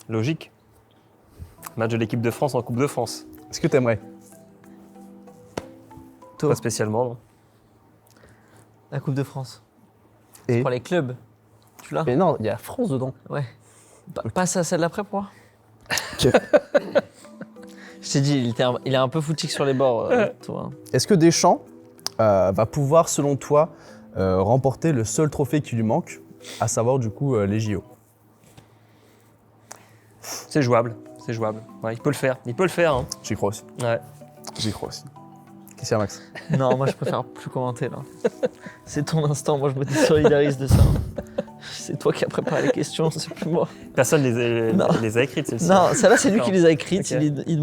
Speaker 3: Logique. Match de l'équipe de France en Coupe de France.
Speaker 2: Est-ce que t'aimerais?
Speaker 3: Pas spécialement, non.
Speaker 1: La Coupe de France.
Speaker 2: Et
Speaker 1: Pour les clubs. Tu l'as?
Speaker 2: Mais non, il y a France dedans.
Speaker 1: Ouais. Passe à celle d'après pour moi.
Speaker 2: Ok.
Speaker 1: Je t'ai dit, il est un peu foutique sur les bords, toi.
Speaker 2: Est-ce que Deschamps va pouvoir, selon toi, remporter le seul trophée qui lui manque, à savoir du coup les JO?
Speaker 3: C'est jouable. C'est jouable. Ouais, il peut le faire. Il peut le faire. Hein.
Speaker 2: J'y crois aussi.
Speaker 3: Ouais.
Speaker 2: J'y crois aussi. Qu'est-ce qu'il y a, Max?
Speaker 1: Non, moi je préfère plus commenter là. C'est ton instant, moi je me désolidarise de ça. C'est toi qui as préparé les questions, c'est plus moi.
Speaker 3: Personne
Speaker 1: Non.
Speaker 3: les a écrites, celles-ci.
Speaker 1: Non, celle-là c'est lui qui les a écrites,
Speaker 3: Ok.
Speaker 1: il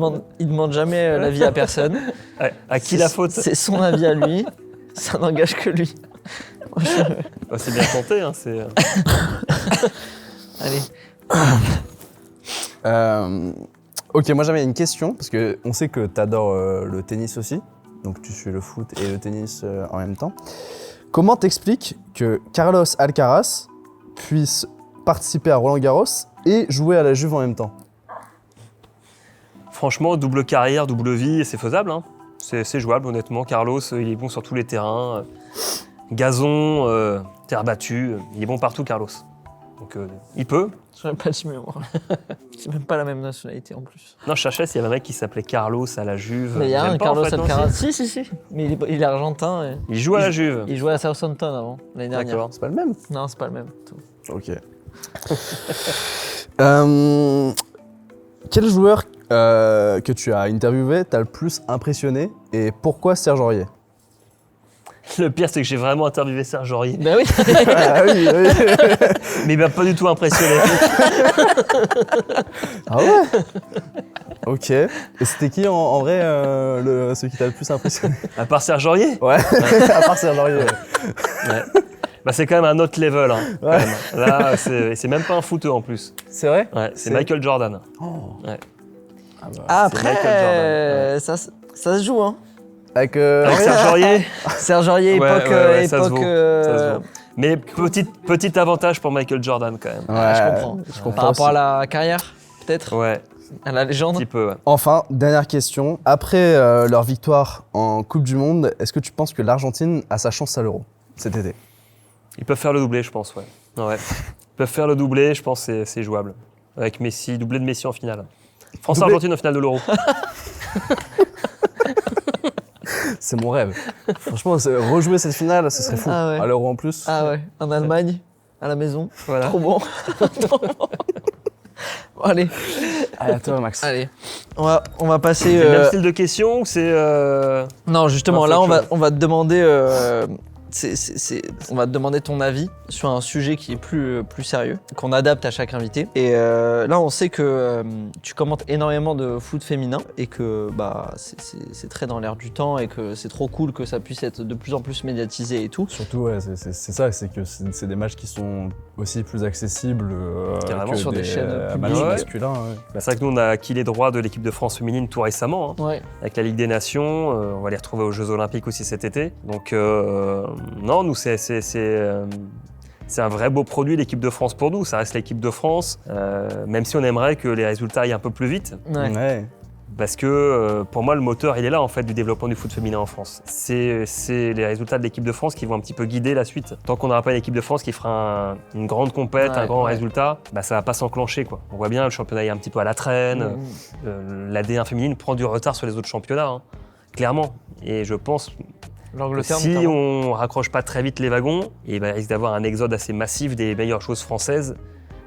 Speaker 1: demande jamais l'avis à personne.
Speaker 3: Ouais, à qui la faute?
Speaker 1: C'est son avis à lui, ça n'engage que lui. Moi,
Speaker 3: Bah, c'est bien tenté. Hein, c'est...
Speaker 1: Allez,
Speaker 2: Ok, moi j'avais une question, parce qu'on sait que tu adores le tennis aussi, donc tu suis le foot et le tennis en même temps. Comment t'expliques que Carlos Alcaraz puisse participer à Roland-Garros et jouer à la Juve en même temps?
Speaker 3: Franchement, double carrière, double vie, c'est faisable. Hein. C'est jouable, honnêtement. Carlos, il est bon sur tous les terrains. Gazon, terre battue, il est bon partout, Carlos. Donc, il peut.
Speaker 1: je n'ai pas dit mais moi. C'est même pas la même nationalité en plus.
Speaker 3: Non, je cherchais s'il y avait un mec qui s'appelait Carlos à la Juve.
Speaker 1: Mais il y a
Speaker 3: J'aime
Speaker 1: un
Speaker 3: pas, en
Speaker 1: Carlos
Speaker 3: fait, non,
Speaker 1: Alcaraz.
Speaker 3: si.
Speaker 1: Si. Mais il est argentin. Et
Speaker 3: Il joue à la Juve.
Speaker 1: il jouait à Southampton avant, l'année dernière.
Speaker 3: D'accord.
Speaker 2: C'est pas le même?
Speaker 1: Non, c'est pas le même.
Speaker 2: Ok. Quel joueur que tu as interviewé t'a le plus impressionné et pourquoi Serge Aurier?
Speaker 3: Le pire, c'est que j'ai vraiment interviewé Serge Aurier.
Speaker 1: Ben oui.
Speaker 2: Ah oui, oui.
Speaker 3: Mais il m'a pas du tout impressionné.
Speaker 2: Ah ouais? Ok. Et c'était qui en vrai celui qui t'a le plus impressionné?
Speaker 3: À part Serge Aurier.
Speaker 2: Ouais, à part Serge Aurier.
Speaker 3: Ouais. Bah, c'est quand même un autre level. Hein, quand
Speaker 2: Ouais.
Speaker 3: même. Là, c'est même pas un footeux en plus.
Speaker 2: C'est vrai?
Speaker 3: Ouais, c'est
Speaker 2: C'est-
Speaker 3: Michael Jordan.
Speaker 2: Oh.
Speaker 3: Ouais.
Speaker 2: Ah bah.
Speaker 1: Ah,
Speaker 3: C'est
Speaker 1: après,
Speaker 3: Michael Jordan,
Speaker 1: ça se joue, hein.
Speaker 2: Avec
Speaker 3: Avec Serge Aurier.
Speaker 1: Serge Aurier,
Speaker 3: Ouais,
Speaker 1: époque.
Speaker 3: ouais, ça se
Speaker 1: époque
Speaker 3: vaut, ça se vaut. Mais petit avantage pour Michael Jordan quand même.
Speaker 2: Ouais,
Speaker 1: je comprends.
Speaker 2: Je comprends
Speaker 1: Par rapport
Speaker 2: aussi.
Speaker 1: à la carrière, peut-être,
Speaker 3: Ouais,
Speaker 1: à la
Speaker 3: un
Speaker 1: légende.
Speaker 3: petit peu. Ouais.
Speaker 2: Enfin, dernière question. Après leur victoire en Coupe du Monde, est-ce que tu penses que l'Argentine a sa chance à l'Euro cet été?
Speaker 3: Ils peuvent faire le doublé, je pense. Ouais. Ouais. Ils peuvent faire le doublé, je pense que c'est jouable. Avec Messi, doublé de Messi en finale. France-Argentine en finale de l'Euro.
Speaker 2: C'est mon rêve. Franchement, rejouer cette finale, ce serait fou.
Speaker 1: Ah ouais.
Speaker 2: À l'Euro en plus.
Speaker 1: Ah ouais, en Allemagne, à la maison.
Speaker 3: Voilà.
Speaker 1: Trop bon. Trop bon. Bon, allez,
Speaker 2: Allez, à toi, Max.
Speaker 1: allez. On va passer.
Speaker 3: C'est le même style de question ou c'est.
Speaker 1: Non, justement,
Speaker 3: Non, c'est
Speaker 1: là,
Speaker 3: autre chose.
Speaker 1: on va te demander. On va te demander ton avis sur un sujet qui est plus sérieux, qu'on adapte à chaque invité. Et là, on sait que tu commentes énormément de foot féminin et que bah, c'est très dans l'air du temps et que c'est trop cool que ça puisse être de plus en plus médiatisé et tout.
Speaker 2: Surtout, ouais, c'est ça, c'est que c'est des matchs qui sont aussi plus accessibles
Speaker 3: Carrément,
Speaker 2: que
Speaker 1: sur des chaînes
Speaker 2: matchs
Speaker 1: publiques.
Speaker 2: masculins. Ouais.
Speaker 3: Bah, c'est vrai que nous, on a acquis les droits de l'équipe de France féminine tout récemment, hein,
Speaker 1: Ouais.
Speaker 3: avec la Ligue des Nations. On va les retrouver aux Jeux Olympiques aussi cet été. Donc, non, nous, c'est un vrai beau produit, l'équipe de France pour nous. Ça reste l'équipe de France, même si on aimerait que les résultats aillent un peu plus vite.
Speaker 1: Ouais.
Speaker 2: Ouais.
Speaker 3: Parce que pour moi, le moteur, il est là en fait du développement du foot féminin en France. C'est les résultats de l'équipe de France qui vont un petit peu guider la suite. Tant qu'on n'aura pas une équipe de France qui fera une grande compète,
Speaker 1: Ouais,
Speaker 3: un grand
Speaker 1: ouais.
Speaker 3: résultat, bah, ça va pas s'enclencher, quoi. On voit bien, le championnat est un petit peu à la traîne. La D1 féminine prend du retard sur les autres championnats, hein, clairement. Et je pense
Speaker 1: L'Angleterre,
Speaker 3: si
Speaker 1: notamment.
Speaker 3: on raccroche pas très vite les wagons, il risque d'avoir un exode assez massif des meilleures choses françaises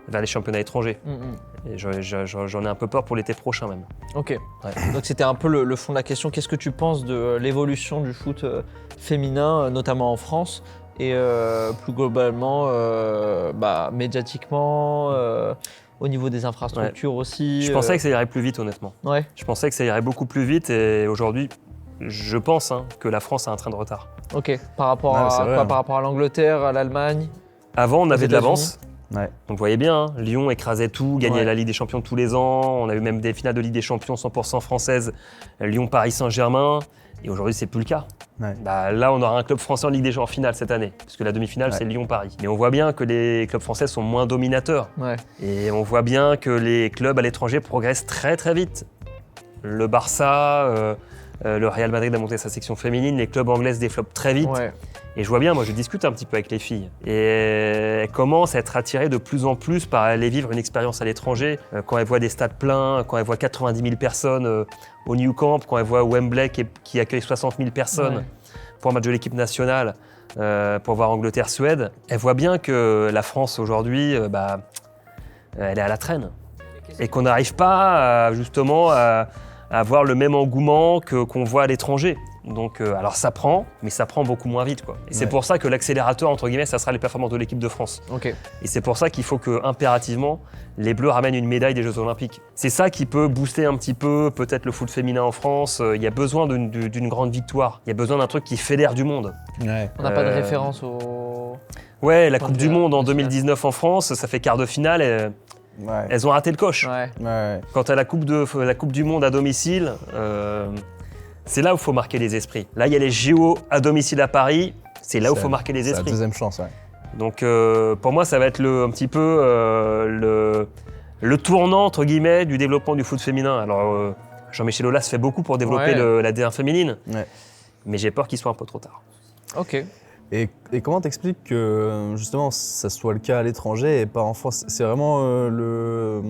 Speaker 3: vers les championnats étrangers. Et j'en ai un peu peur pour l'été prochain même.
Speaker 1: Ok. Donc c'était un peu le fond de la question. Qu'est-ce que tu penses de l'évolution du foot féminin, notamment en France, et plus globalement, médiatiquement, au niveau des infrastructures aussi.
Speaker 3: Je pensais que ça irait plus vite, honnêtement.
Speaker 1: Ouais.
Speaker 3: Je pensais que ça irait beaucoup plus vite et aujourd'hui, je pense que la France a un train de retard.
Speaker 1: Ok. Par rapport
Speaker 2: Ouais,
Speaker 1: à
Speaker 2: c'est vrai,
Speaker 1: quoi
Speaker 2: hein.
Speaker 1: Par rapport à l'Angleterre, à l'Allemagne.
Speaker 3: Avant, on avait de
Speaker 1: États-Unis.
Speaker 3: l'avance.
Speaker 2: Ouais.
Speaker 3: Donc vous voyez bien, hein, Lyon écrasait tout, gagnait
Speaker 1: Ouais.
Speaker 3: la Ligue des Champions tous les ans. On a eu même des finales de Ligue des Champions 100% françaises, Lyon-Paris Saint-Germain. Et aujourd'hui, c'est plus le cas.
Speaker 2: Ouais.
Speaker 3: Bah, là, on aura un club français en Ligue des Champions en finale cette année, parce que la demi-finale,
Speaker 2: Ouais.
Speaker 3: c'est Lyon-Paris. Mais on voit bien que les clubs français sont moins dominateurs.
Speaker 1: Ouais.
Speaker 3: Et on voit bien que les clubs à l'étranger progressent très très vite. Le Barça, le Real Madrid a monté sa section féminine, les clubs anglais se développent très vite.
Speaker 1: Ouais.
Speaker 3: Et je vois bien, moi je discute un petit peu avec les filles. Et elles commencent à être attirées de plus en plus par aller vivre une expérience à l'étranger. Quand elles voient des stades pleins, quand elles voient 90 000 personnes au New Camp, quand elles voient Wembley qui accueille 60 000 personnes
Speaker 1: Ouais.
Speaker 3: pour un match de l'équipe nationale, pour voir Angleterre-Suède, elles voient bien que la France aujourd'hui, elle est à la traîne. Et qu'on n'arrive pas justement à avoir le même engouement qu'on voit à l'étranger. Donc, alors ça prend, mais ça prend beaucoup moins vite, quoi. Et c'est pour ça que l'accélérateur, entre guillemets, ça sera les performances de l'équipe de France.
Speaker 1: Ok.
Speaker 3: Et c'est pour ça qu'il faut que, impérativement, les Bleus ramènent une médaille des Jeux Olympiques. C'est ça qui peut booster un petit peu, peut-être, le foot féminin en France. Il y a besoin d'une grande victoire. Il y a besoin d'un truc qui fédère du monde.
Speaker 2: Ouais.
Speaker 1: On n'a pas de référence au.
Speaker 3: Ouais, la
Speaker 1: Point
Speaker 3: Coupe
Speaker 1: de
Speaker 3: du
Speaker 1: vue
Speaker 3: Monde en
Speaker 1: national.
Speaker 3: 2019 en France, ça fait quart de finale. Et,
Speaker 2: Ouais.
Speaker 3: elles ont raté le coche.
Speaker 1: Ouais.
Speaker 2: Ouais.
Speaker 3: Quant à la coupe du Monde à domicile, c'est là où il faut marquer les esprits. Là, il y a les JO à domicile à Paris, c'est là où il faut marquer les
Speaker 2: C'est la
Speaker 3: esprits.
Speaker 2: deuxième chance, ouais.
Speaker 3: Donc pour moi, ça va être un petit peu le tournant, entre guillemets, du développement du foot féminin. Alors Jean-Michel Aulas fait beaucoup pour développer
Speaker 1: Ouais.
Speaker 3: la D1 féminine,
Speaker 2: Ouais.
Speaker 3: mais j'ai peur qu'il soit un peu trop tard.
Speaker 1: Ok.
Speaker 2: Et comment t'expliques que justement ça soit le cas à l'étranger et pas en France? C'est vraiment
Speaker 1: Le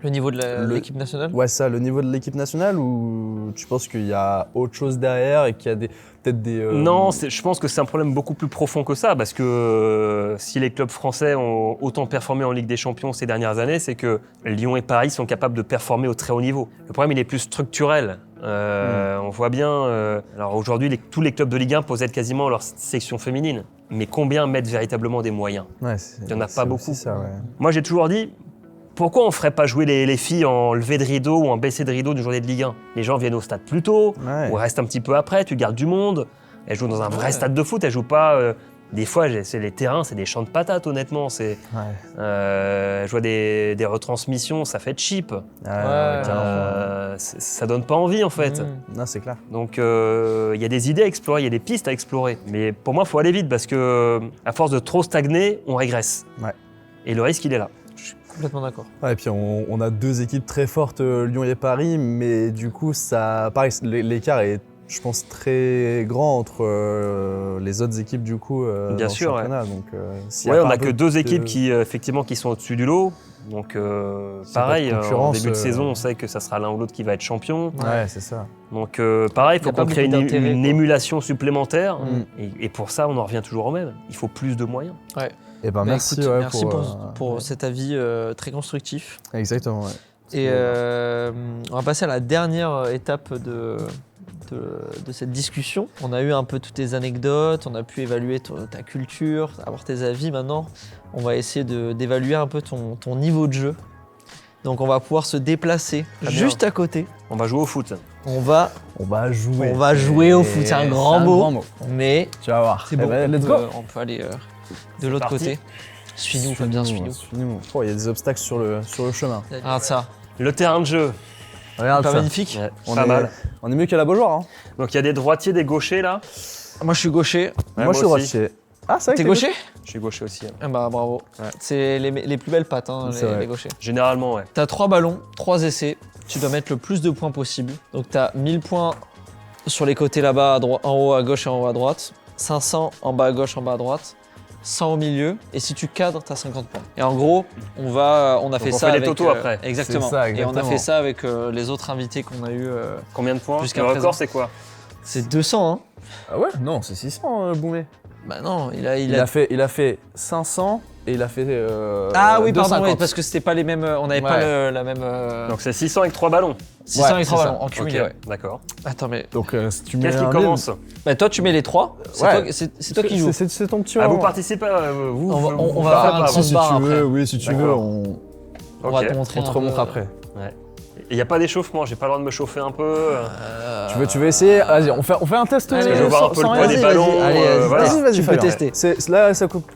Speaker 1: niveau de l'équipe nationale.
Speaker 2: Ouais, ça, le niveau de l'équipe nationale, ou tu penses qu'il y a autre chose derrière et qu'il y a peut-être des...
Speaker 3: Non, je pense que c'est un problème beaucoup plus profond que ça, parce que si les clubs français ont autant performé en Ligue des Champions ces dernières années, c'est que Lyon et Paris sont capables de performer au très haut niveau. Le problème, il est plus structurel. On voit bien, alors aujourd'hui, tous les clubs de Ligue 1 possèdent quasiment leur section féminine, mais combien mettent véritablement des moyens?
Speaker 2: Ouais,
Speaker 3: Il y en a
Speaker 2: c'est
Speaker 3: pas
Speaker 2: aussi
Speaker 3: beaucoup.
Speaker 2: ça, ouais.
Speaker 3: Moi, j'ai toujours dit, pourquoi on ne ferait pas jouer les filles en levée de rideau ou en baissée de rideau d'une journée de Ligue 1? Les gens viennent au stade plus tôt,
Speaker 2: Ouais.
Speaker 3: ou restent un petit peu après, tu gardes du monde. Elles jouent dans un vrai stade de foot, elles jouent pas... des fois, les terrains, c'est des champs de patates, honnêtement.
Speaker 2: Ouais.
Speaker 3: Je vois des retransmissions, ça fait cheap.
Speaker 2: Carrément.
Speaker 3: Ça donne pas envie, en fait.
Speaker 2: Non, c'est clair.
Speaker 3: Donc, il y a des idées à explorer, il y a des pistes à explorer. Mais pour moi, il faut aller vite, parce que à force de trop stagner, on régresse.
Speaker 2: Ouais.
Speaker 3: Et le risque, il est là.
Speaker 1: Complètement d'accord.
Speaker 2: Ouais, et puis on a deux équipes très fortes, Lyon et Paris, mais du coup, pareil, l'écart est, je pense, très grand entre les autres équipes du coup
Speaker 3: Bien
Speaker 2: dans
Speaker 3: sûr,
Speaker 2: le championnat. Donc, s'il y
Speaker 3: Ouais,
Speaker 2: pas
Speaker 3: on
Speaker 2: un
Speaker 3: n'a
Speaker 2: peu
Speaker 3: que deux
Speaker 2: de-
Speaker 3: équipes qui sont au-dessus du lot. Donc,
Speaker 2: C'est
Speaker 3: pareil,
Speaker 2: pas de
Speaker 3: en
Speaker 2: concurrence,
Speaker 3: début de saison, on sait que ça sera l'un ou l'autre qui va être champion.
Speaker 2: Ouais, c'est ça.
Speaker 3: Donc, pareil, il
Speaker 1: Y a
Speaker 3: faut
Speaker 1: pas
Speaker 3: qu'on crée
Speaker 1: beaucoup d'intérêt,
Speaker 3: une
Speaker 1: quoi.
Speaker 3: émulation supplémentaire.
Speaker 2: Mm.
Speaker 3: Et pour ça, on en revient toujours au même. Il faut plus de moyens.
Speaker 2: Et ben
Speaker 1: Bah,
Speaker 2: merci,
Speaker 1: écoute,
Speaker 2: ouais,
Speaker 1: merci
Speaker 2: pour
Speaker 1: pour cet avis très constructif.
Speaker 2: Exactement, ouais.
Speaker 1: Et on va passer à la dernière étape de cette discussion. On a eu un peu toutes tes anecdotes, on a pu évaluer ta culture, avoir tes avis. Maintenant, on va essayer d'évaluer un peu ton niveau de jeu. Donc on va pouvoir se déplacer
Speaker 3: Très bien.
Speaker 1: juste à côté.
Speaker 3: On va jouer au foot.
Speaker 1: On va
Speaker 2: jouer.
Speaker 1: On va jouer au foot, c'est un grand mot. Mais
Speaker 2: Tu vas voir.
Speaker 1: c'est bon,
Speaker 2: Let's go.
Speaker 1: on peut aller de l'autre
Speaker 3: parti.
Speaker 1: côté. Suis-nous, Fabien, suis-nous.
Speaker 2: Suis-nous. Oh, il y a des obstacles sur le chemin.
Speaker 1: Regarde ça,
Speaker 3: Le terrain de jeu.
Speaker 2: Regarde
Speaker 1: pas
Speaker 2: ça.
Speaker 1: magnifique.
Speaker 3: Ouais,
Speaker 2: On
Speaker 3: pas
Speaker 2: est,
Speaker 3: mal.
Speaker 2: On est mieux qu'à la Beaujoire. Hein.
Speaker 3: Donc, il y a des droitiers, des gauchers, là.
Speaker 1: Moi je suis gaucher.
Speaker 3: Ouais,
Speaker 2: moi, je suis
Speaker 3: aussi.
Speaker 2: droitier. Ah, c'est vrai
Speaker 1: T'es
Speaker 2: que
Speaker 1: gaucher?
Speaker 3: Je suis gaucher aussi. hein.
Speaker 1: Ah bah bravo.
Speaker 3: Ouais.
Speaker 1: C'est les plus belles pattes, hein,
Speaker 2: C'est vrai.
Speaker 1: les gauchers.
Speaker 3: Généralement, ouais.
Speaker 1: T'as 3 ballons, 3 essais. Tu dois mettre le plus de points possible. Donc t'as 1000 points sur les côtés là-bas, en haut à gauche et en haut à droite. 500 en bas à gauche, en bas à droite. 100 au milieu. Et si tu cadres, t'as 50 points. Et en gros, on a fait
Speaker 3: on
Speaker 1: ça
Speaker 3: fait les
Speaker 1: avec...
Speaker 3: totaux après.
Speaker 1: Exactement.
Speaker 2: C'est ça,
Speaker 1: Et on a
Speaker 2: exactement.
Speaker 1: fait ça avec les autres invités qu'on a eu.
Speaker 3: Combien de points?
Speaker 1: Jusqu'à
Speaker 3: Le
Speaker 1: présent.
Speaker 3: record, c'est quoi?
Speaker 1: C'est 200, hein.
Speaker 2: Ah ouais? Non, c'est 600, Boumé.
Speaker 1: Bah non, il a...
Speaker 2: Il a fait 500 et il a fait.
Speaker 1: Ah oui, pardon,
Speaker 2: 250.
Speaker 1: oui, parce que c'était pas les mêmes. On n'avait
Speaker 2: Ouais.
Speaker 1: pas la même.
Speaker 3: Donc, c'est 600 avec 3 ballons.
Speaker 1: 600
Speaker 2: Ouais,
Speaker 1: avec 3
Speaker 2: c'est
Speaker 1: ballons
Speaker 2: ça.
Speaker 1: en cumulé,
Speaker 3: Ok,
Speaker 1: ouais.
Speaker 3: d'accord.
Speaker 1: Attends, mais.
Speaker 2: Donc, si tu mets.
Speaker 3: Qu'est-ce qui
Speaker 2: un
Speaker 3: commence?
Speaker 1: Bah, toi, tu mets les 3. C'est
Speaker 2: Ouais.
Speaker 1: toi, c'est toi qui joues.
Speaker 2: C'est ton petit
Speaker 3: Ah, vous
Speaker 2: moment.
Speaker 3: participez, vous
Speaker 1: On va
Speaker 3: bah,
Speaker 1: faire un
Speaker 3: bah,
Speaker 1: petit
Speaker 2: Si
Speaker 1: bar
Speaker 2: tu veux,
Speaker 1: après.
Speaker 2: oui, si tu veux,
Speaker 3: D'accord.
Speaker 1: On va
Speaker 3: ok.
Speaker 1: te montrer.
Speaker 2: on te
Speaker 1: un peu,
Speaker 2: remontre après.
Speaker 3: Il n'y a pas d'échauffement, j'ai pas le droit de me chauffer un peu.
Speaker 2: Tu veux essayer? Vas-y, on fait un test.
Speaker 1: Allez,
Speaker 3: je veux voir un peu le
Speaker 2: sans
Speaker 3: poids
Speaker 2: rien.
Speaker 3: des
Speaker 1: vas-y,
Speaker 3: ballons.
Speaker 1: vas-y. Allez,
Speaker 3: voilà.
Speaker 2: Vas-y,
Speaker 1: tu peux
Speaker 2: Fabien.
Speaker 1: tester.
Speaker 2: Là, ça coupe.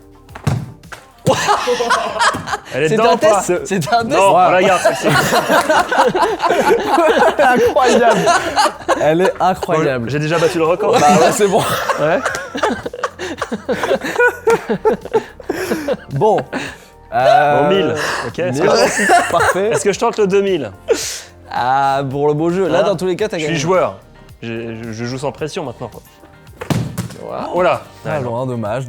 Speaker 3: Elle est
Speaker 1: C'était
Speaker 3: dedans
Speaker 1: un
Speaker 3: ou pas?
Speaker 1: test. C'était un test.
Speaker 3: Non,
Speaker 2: Ouais.
Speaker 3: on la garde celle-ci.
Speaker 2: Incroyable. Elle est incroyable.
Speaker 3: J'ai déjà battu le record.
Speaker 2: Bah ouais, c'est bon.
Speaker 3: Ouais.
Speaker 2: Bon.
Speaker 3: Bon, 1000. Ok.
Speaker 2: 1000. Parfait.
Speaker 3: Est-ce que je tente le 2000?
Speaker 1: Ah, pour le beau jeu. Là,
Speaker 3: Hein
Speaker 1: dans tous les cas, t'as
Speaker 3: Je
Speaker 1: gagné.
Speaker 3: suis joueur. Je joue sans pression maintenant. Quoi.
Speaker 1: Voilà.
Speaker 3: Oh là
Speaker 2: Ah,
Speaker 3: non.
Speaker 2: loin, dommage.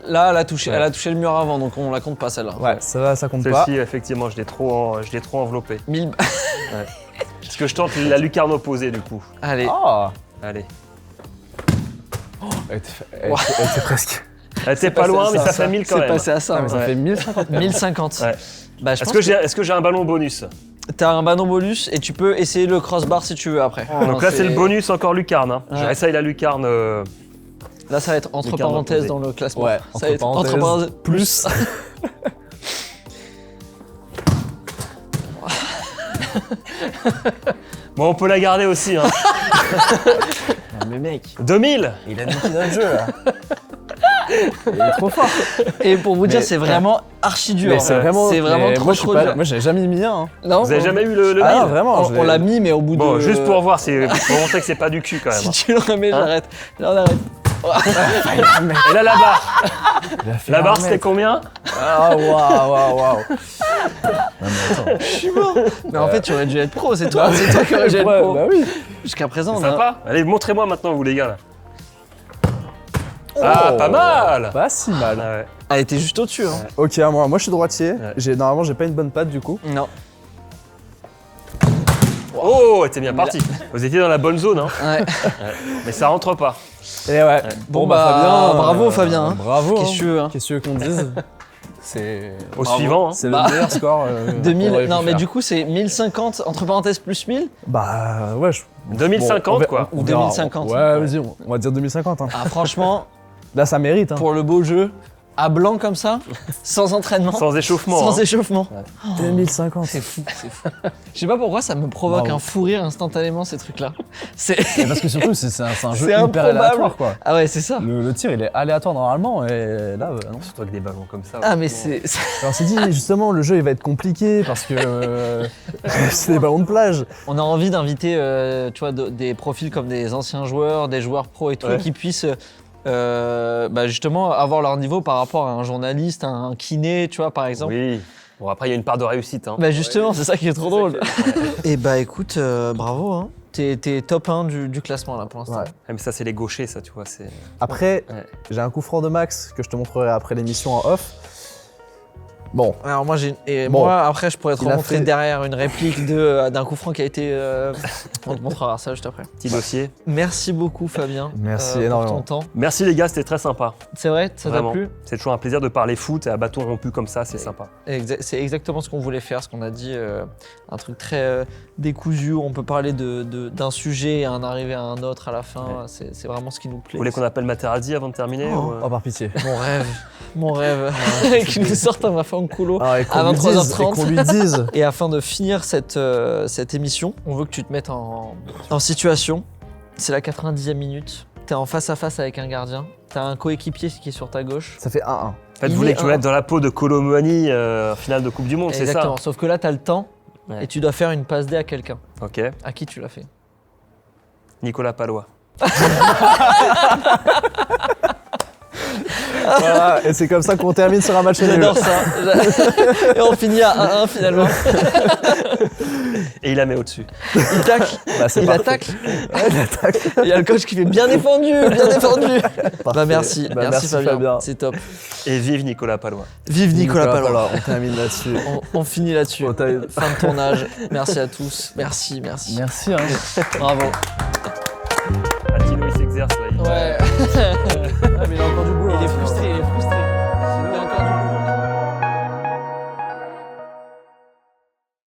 Speaker 1: Là, elle a touché,
Speaker 3: Ouais.
Speaker 1: elle a touché le mur avant, donc on la compte pas celle-là.
Speaker 2: Ouais, ça compte pas.
Speaker 3: Celle-ci, effectivement, je l'ai trop enveloppé.
Speaker 1: 1000.
Speaker 3: Est-ce que je tente la lucarne opposée du coup?
Speaker 1: Allez.
Speaker 2: Ah,
Speaker 3: Allez.
Speaker 2: elle était presque.
Speaker 3: Elle était pas loin, mais ça fait 1000 quand
Speaker 1: C'est
Speaker 3: même.
Speaker 1: passé à ça.
Speaker 2: Ah, mais ça
Speaker 1: ouais.
Speaker 2: fait 1050.
Speaker 1: 1050.
Speaker 3: Ouais.
Speaker 1: Bah, je pense
Speaker 3: Est-ce que j'ai un ballon bonus?
Speaker 1: t'as un ballon bonus et tu peux essayer le crossbar si tu veux après.
Speaker 3: Donc là, c'est le bonus encore lucarne. Hein.
Speaker 1: Ouais.
Speaker 3: J'essaye la lucarne.
Speaker 1: Là, ça va être entre
Speaker 3: Lucarne
Speaker 1: parenthèses
Speaker 3: opposée.
Speaker 1: dans le classement.
Speaker 2: Ouais,
Speaker 1: ça va être entre parenthèses plus.
Speaker 3: Bon, on peut la garder aussi. Hein.
Speaker 2: Mais mec,
Speaker 3: 2000.
Speaker 2: il a niqué notre jeu là. Il est trop fort.
Speaker 1: Et pour vous dire,
Speaker 2: Mais-
Speaker 1: c'est vraiment archi dur.
Speaker 2: Mais c'est vraiment,
Speaker 1: mais
Speaker 2: trop,
Speaker 1: trop dur.
Speaker 2: Moi, j'ai jamais mis un. Hein.
Speaker 1: Non,
Speaker 3: Vous avez jamais eu le
Speaker 2: Ah,
Speaker 3: 1000?
Speaker 2: non, vraiment.
Speaker 1: on l'a mis, mais au bout
Speaker 3: Bon,
Speaker 1: de.
Speaker 3: juste pour voir, pour montrer que c'est pas du cul quand même.
Speaker 1: Si tu le remets,
Speaker 3: Hein
Speaker 1: j'arrête. Là, on arrête.
Speaker 3: Et là, la barre. La barre, c'était combien?
Speaker 2: Ah, waouh. Non, mais attends.
Speaker 1: Je suis mort. Mais en fait, tu aurais dû être pro, c'est toi qui aurais dû être
Speaker 2: Ouais,
Speaker 1: pro.
Speaker 2: bah oui.
Speaker 1: Jusqu'à présent,
Speaker 3: C'est
Speaker 1: on a.
Speaker 3: sympa. Allez, montrez-moi maintenant, vous les gars. Là. Ah,
Speaker 2: Oh,
Speaker 3: pas mal.
Speaker 2: Pas si mal.
Speaker 3: Ah ouais.
Speaker 1: Elle était juste au-dessus. Hein.
Speaker 2: Ok, moi je suis droitier.
Speaker 3: Ouais.
Speaker 2: Normalement, j'ai pas une bonne patte du coup.
Speaker 1: Non.
Speaker 3: Oh, elle était bien partie. Vous étiez dans la bonne zone, hein.
Speaker 1: Ouais.
Speaker 3: Mais ça rentre pas.
Speaker 2: Et ouais.
Speaker 1: Bon, bah, bravo, Fabien, hein.
Speaker 2: Bravo.
Speaker 1: Qu'est-ce que tu veux, hein.
Speaker 2: Qu'est-ce que tu veux qu'on dise? C'est.
Speaker 3: Au
Speaker 1: Bravo.
Speaker 3: suivant. Hein.
Speaker 2: C'est
Speaker 1: Bah,
Speaker 2: le meilleur score.
Speaker 1: 2000.
Speaker 2: qu'on aurait pu
Speaker 1: Non, mais
Speaker 2: faire.
Speaker 1: du coup, c'est 1050 entre parenthèses plus 1000.
Speaker 2: Bah ouais.
Speaker 3: 2050,
Speaker 2: on
Speaker 3: quoi.
Speaker 2: on
Speaker 1: Ou
Speaker 2: verra.
Speaker 1: 2050.
Speaker 2: Ouais, vas-y, on va dire 2050. Hein.
Speaker 1: Ah, franchement,
Speaker 2: Là, ça mérite. Hein.
Speaker 1: pour le beau jeu, à blanc comme ça, sans entraînement,
Speaker 3: Sans échauffement.
Speaker 1: sans
Speaker 3: hein.
Speaker 1: échauffement.
Speaker 2: 2050.
Speaker 1: C'est fou, c'est fou. Je sais pas pourquoi ça me provoque
Speaker 2: Bravo.
Speaker 1: un fou rire instantanément ces trucs-là. C'est
Speaker 2: Et parce que surtout, c'est un jeu
Speaker 1: C'est
Speaker 2: hyper
Speaker 1: improbable.
Speaker 2: aléatoire quoi.
Speaker 1: ah ouais, c'est ça.
Speaker 2: Le tir, il est aléatoire normalement et là, non.
Speaker 3: Surtout avec des ballons comme ça.
Speaker 1: Ah mais
Speaker 3: franchement.
Speaker 1: c'est
Speaker 2: Alors, on s'est dit justement, le jeu il va être compliqué parce que c'est des ballons de plage.
Speaker 1: on a envie d'inviter tu vois des profils comme des anciens joueurs, des joueurs pros et tout
Speaker 3: Ouais.
Speaker 1: qui puissent bah, justement avoir leur niveau par rapport à un journaliste, un kiné, tu vois par exemple.
Speaker 3: Oui. Bon, après, il y a une part de réussite. Hein.
Speaker 1: Bah justement, c'est ça qui est trop drôle. Et bah écoute, bravo hein. T'es top 1 du classement là pour l'instant.
Speaker 2: Ouais.
Speaker 3: Ah, mais ça, c'est les gauchers, ça, tu vois. C'est...
Speaker 2: Après,
Speaker 3: Ouais.
Speaker 2: j'ai un coup franc de Max que je te montrerai après l'émission en off. Bon,
Speaker 1: Alors moi
Speaker 2: Bon.
Speaker 1: moi après je pourrais te
Speaker 2: Il a
Speaker 1: montrer
Speaker 2: fait-
Speaker 1: derrière une réplique d'un coup franc qui a été on te montrera ça juste après.
Speaker 3: Petit dossier.
Speaker 1: Merci beaucoup Fabien.
Speaker 2: Merci
Speaker 1: pour
Speaker 2: énormément.
Speaker 1: ton temps.
Speaker 3: Merci, les gars, c'était très sympa.
Speaker 1: C'est vrai, ça t'a
Speaker 3: Vraiment.
Speaker 1: plu?
Speaker 3: C'est toujours un plaisir de parler foot et à bâton rompu comme ça, c'est sympa.
Speaker 1: C'est exactement ce qu'on voulait faire, ce qu'on a dit, un truc très décousu, où on peut parler d'un sujet et en arriver à un autre à la fin,
Speaker 3: Ouais.
Speaker 1: c'est vraiment ce qui nous plaît.
Speaker 3: Vous voulez qu'on appelle Materazzi avant de terminer
Speaker 1: Oh.
Speaker 3: ou,
Speaker 2: oh par pitié.
Speaker 1: Mon rêve, qu'il nous sorte un Rafa Nkulo.
Speaker 2: Alors, et
Speaker 1: À
Speaker 2: qu'on lui dise,
Speaker 1: 23h30.
Speaker 2: et qu'on lui dise.
Speaker 1: Et afin de finir cette émission, on veut que tu te mettes en situation. C'est la 90e minute, t'es en face à face avec un gardien, t'as un coéquipier qui est sur ta gauche.
Speaker 2: Ça fait 1-1.
Speaker 3: En fait,
Speaker 1: Il
Speaker 3: vous voulez
Speaker 1: est
Speaker 3: que je me mette dans la peau de Kolo Muani, finale de Coupe du Monde, c'est ça?
Speaker 1: Exactement, sauf que là t'as le temps
Speaker 3: Ouais.
Speaker 1: et tu dois faire une passe D à quelqu'un.
Speaker 3: Ok.
Speaker 1: À qui tu l'as fait?
Speaker 3: Nicolas Palois.
Speaker 2: Voilà, et c'est comme ça qu'on termine sur un match nul.
Speaker 1: J'adore ça. Et on finit à 1-1 finalement.
Speaker 3: Et il la met au-dessus.
Speaker 1: Il tacle.
Speaker 2: Bah, c'est
Speaker 1: Il
Speaker 2: parfait.
Speaker 1: attaque.
Speaker 2: Ouais, il attaque.
Speaker 1: Il y a le coach qui fait bien défendu, bien défendu. Bah
Speaker 2: Parfait.
Speaker 1: merci,
Speaker 2: Bah,
Speaker 1: merci Fabien. C'est top.
Speaker 3: Et vive Nicolas Palois.
Speaker 1: Vive Nicolas Palois.
Speaker 2: Voilà, on termine là-dessus.
Speaker 1: On finit là-dessus.
Speaker 2: Oh, t'as-
Speaker 1: Fin de tournage. Merci à tous. Merci.
Speaker 2: Merci. Hein.
Speaker 1: Bravo.
Speaker 3: Attilo, il s'exerce là.
Speaker 1: Ouais.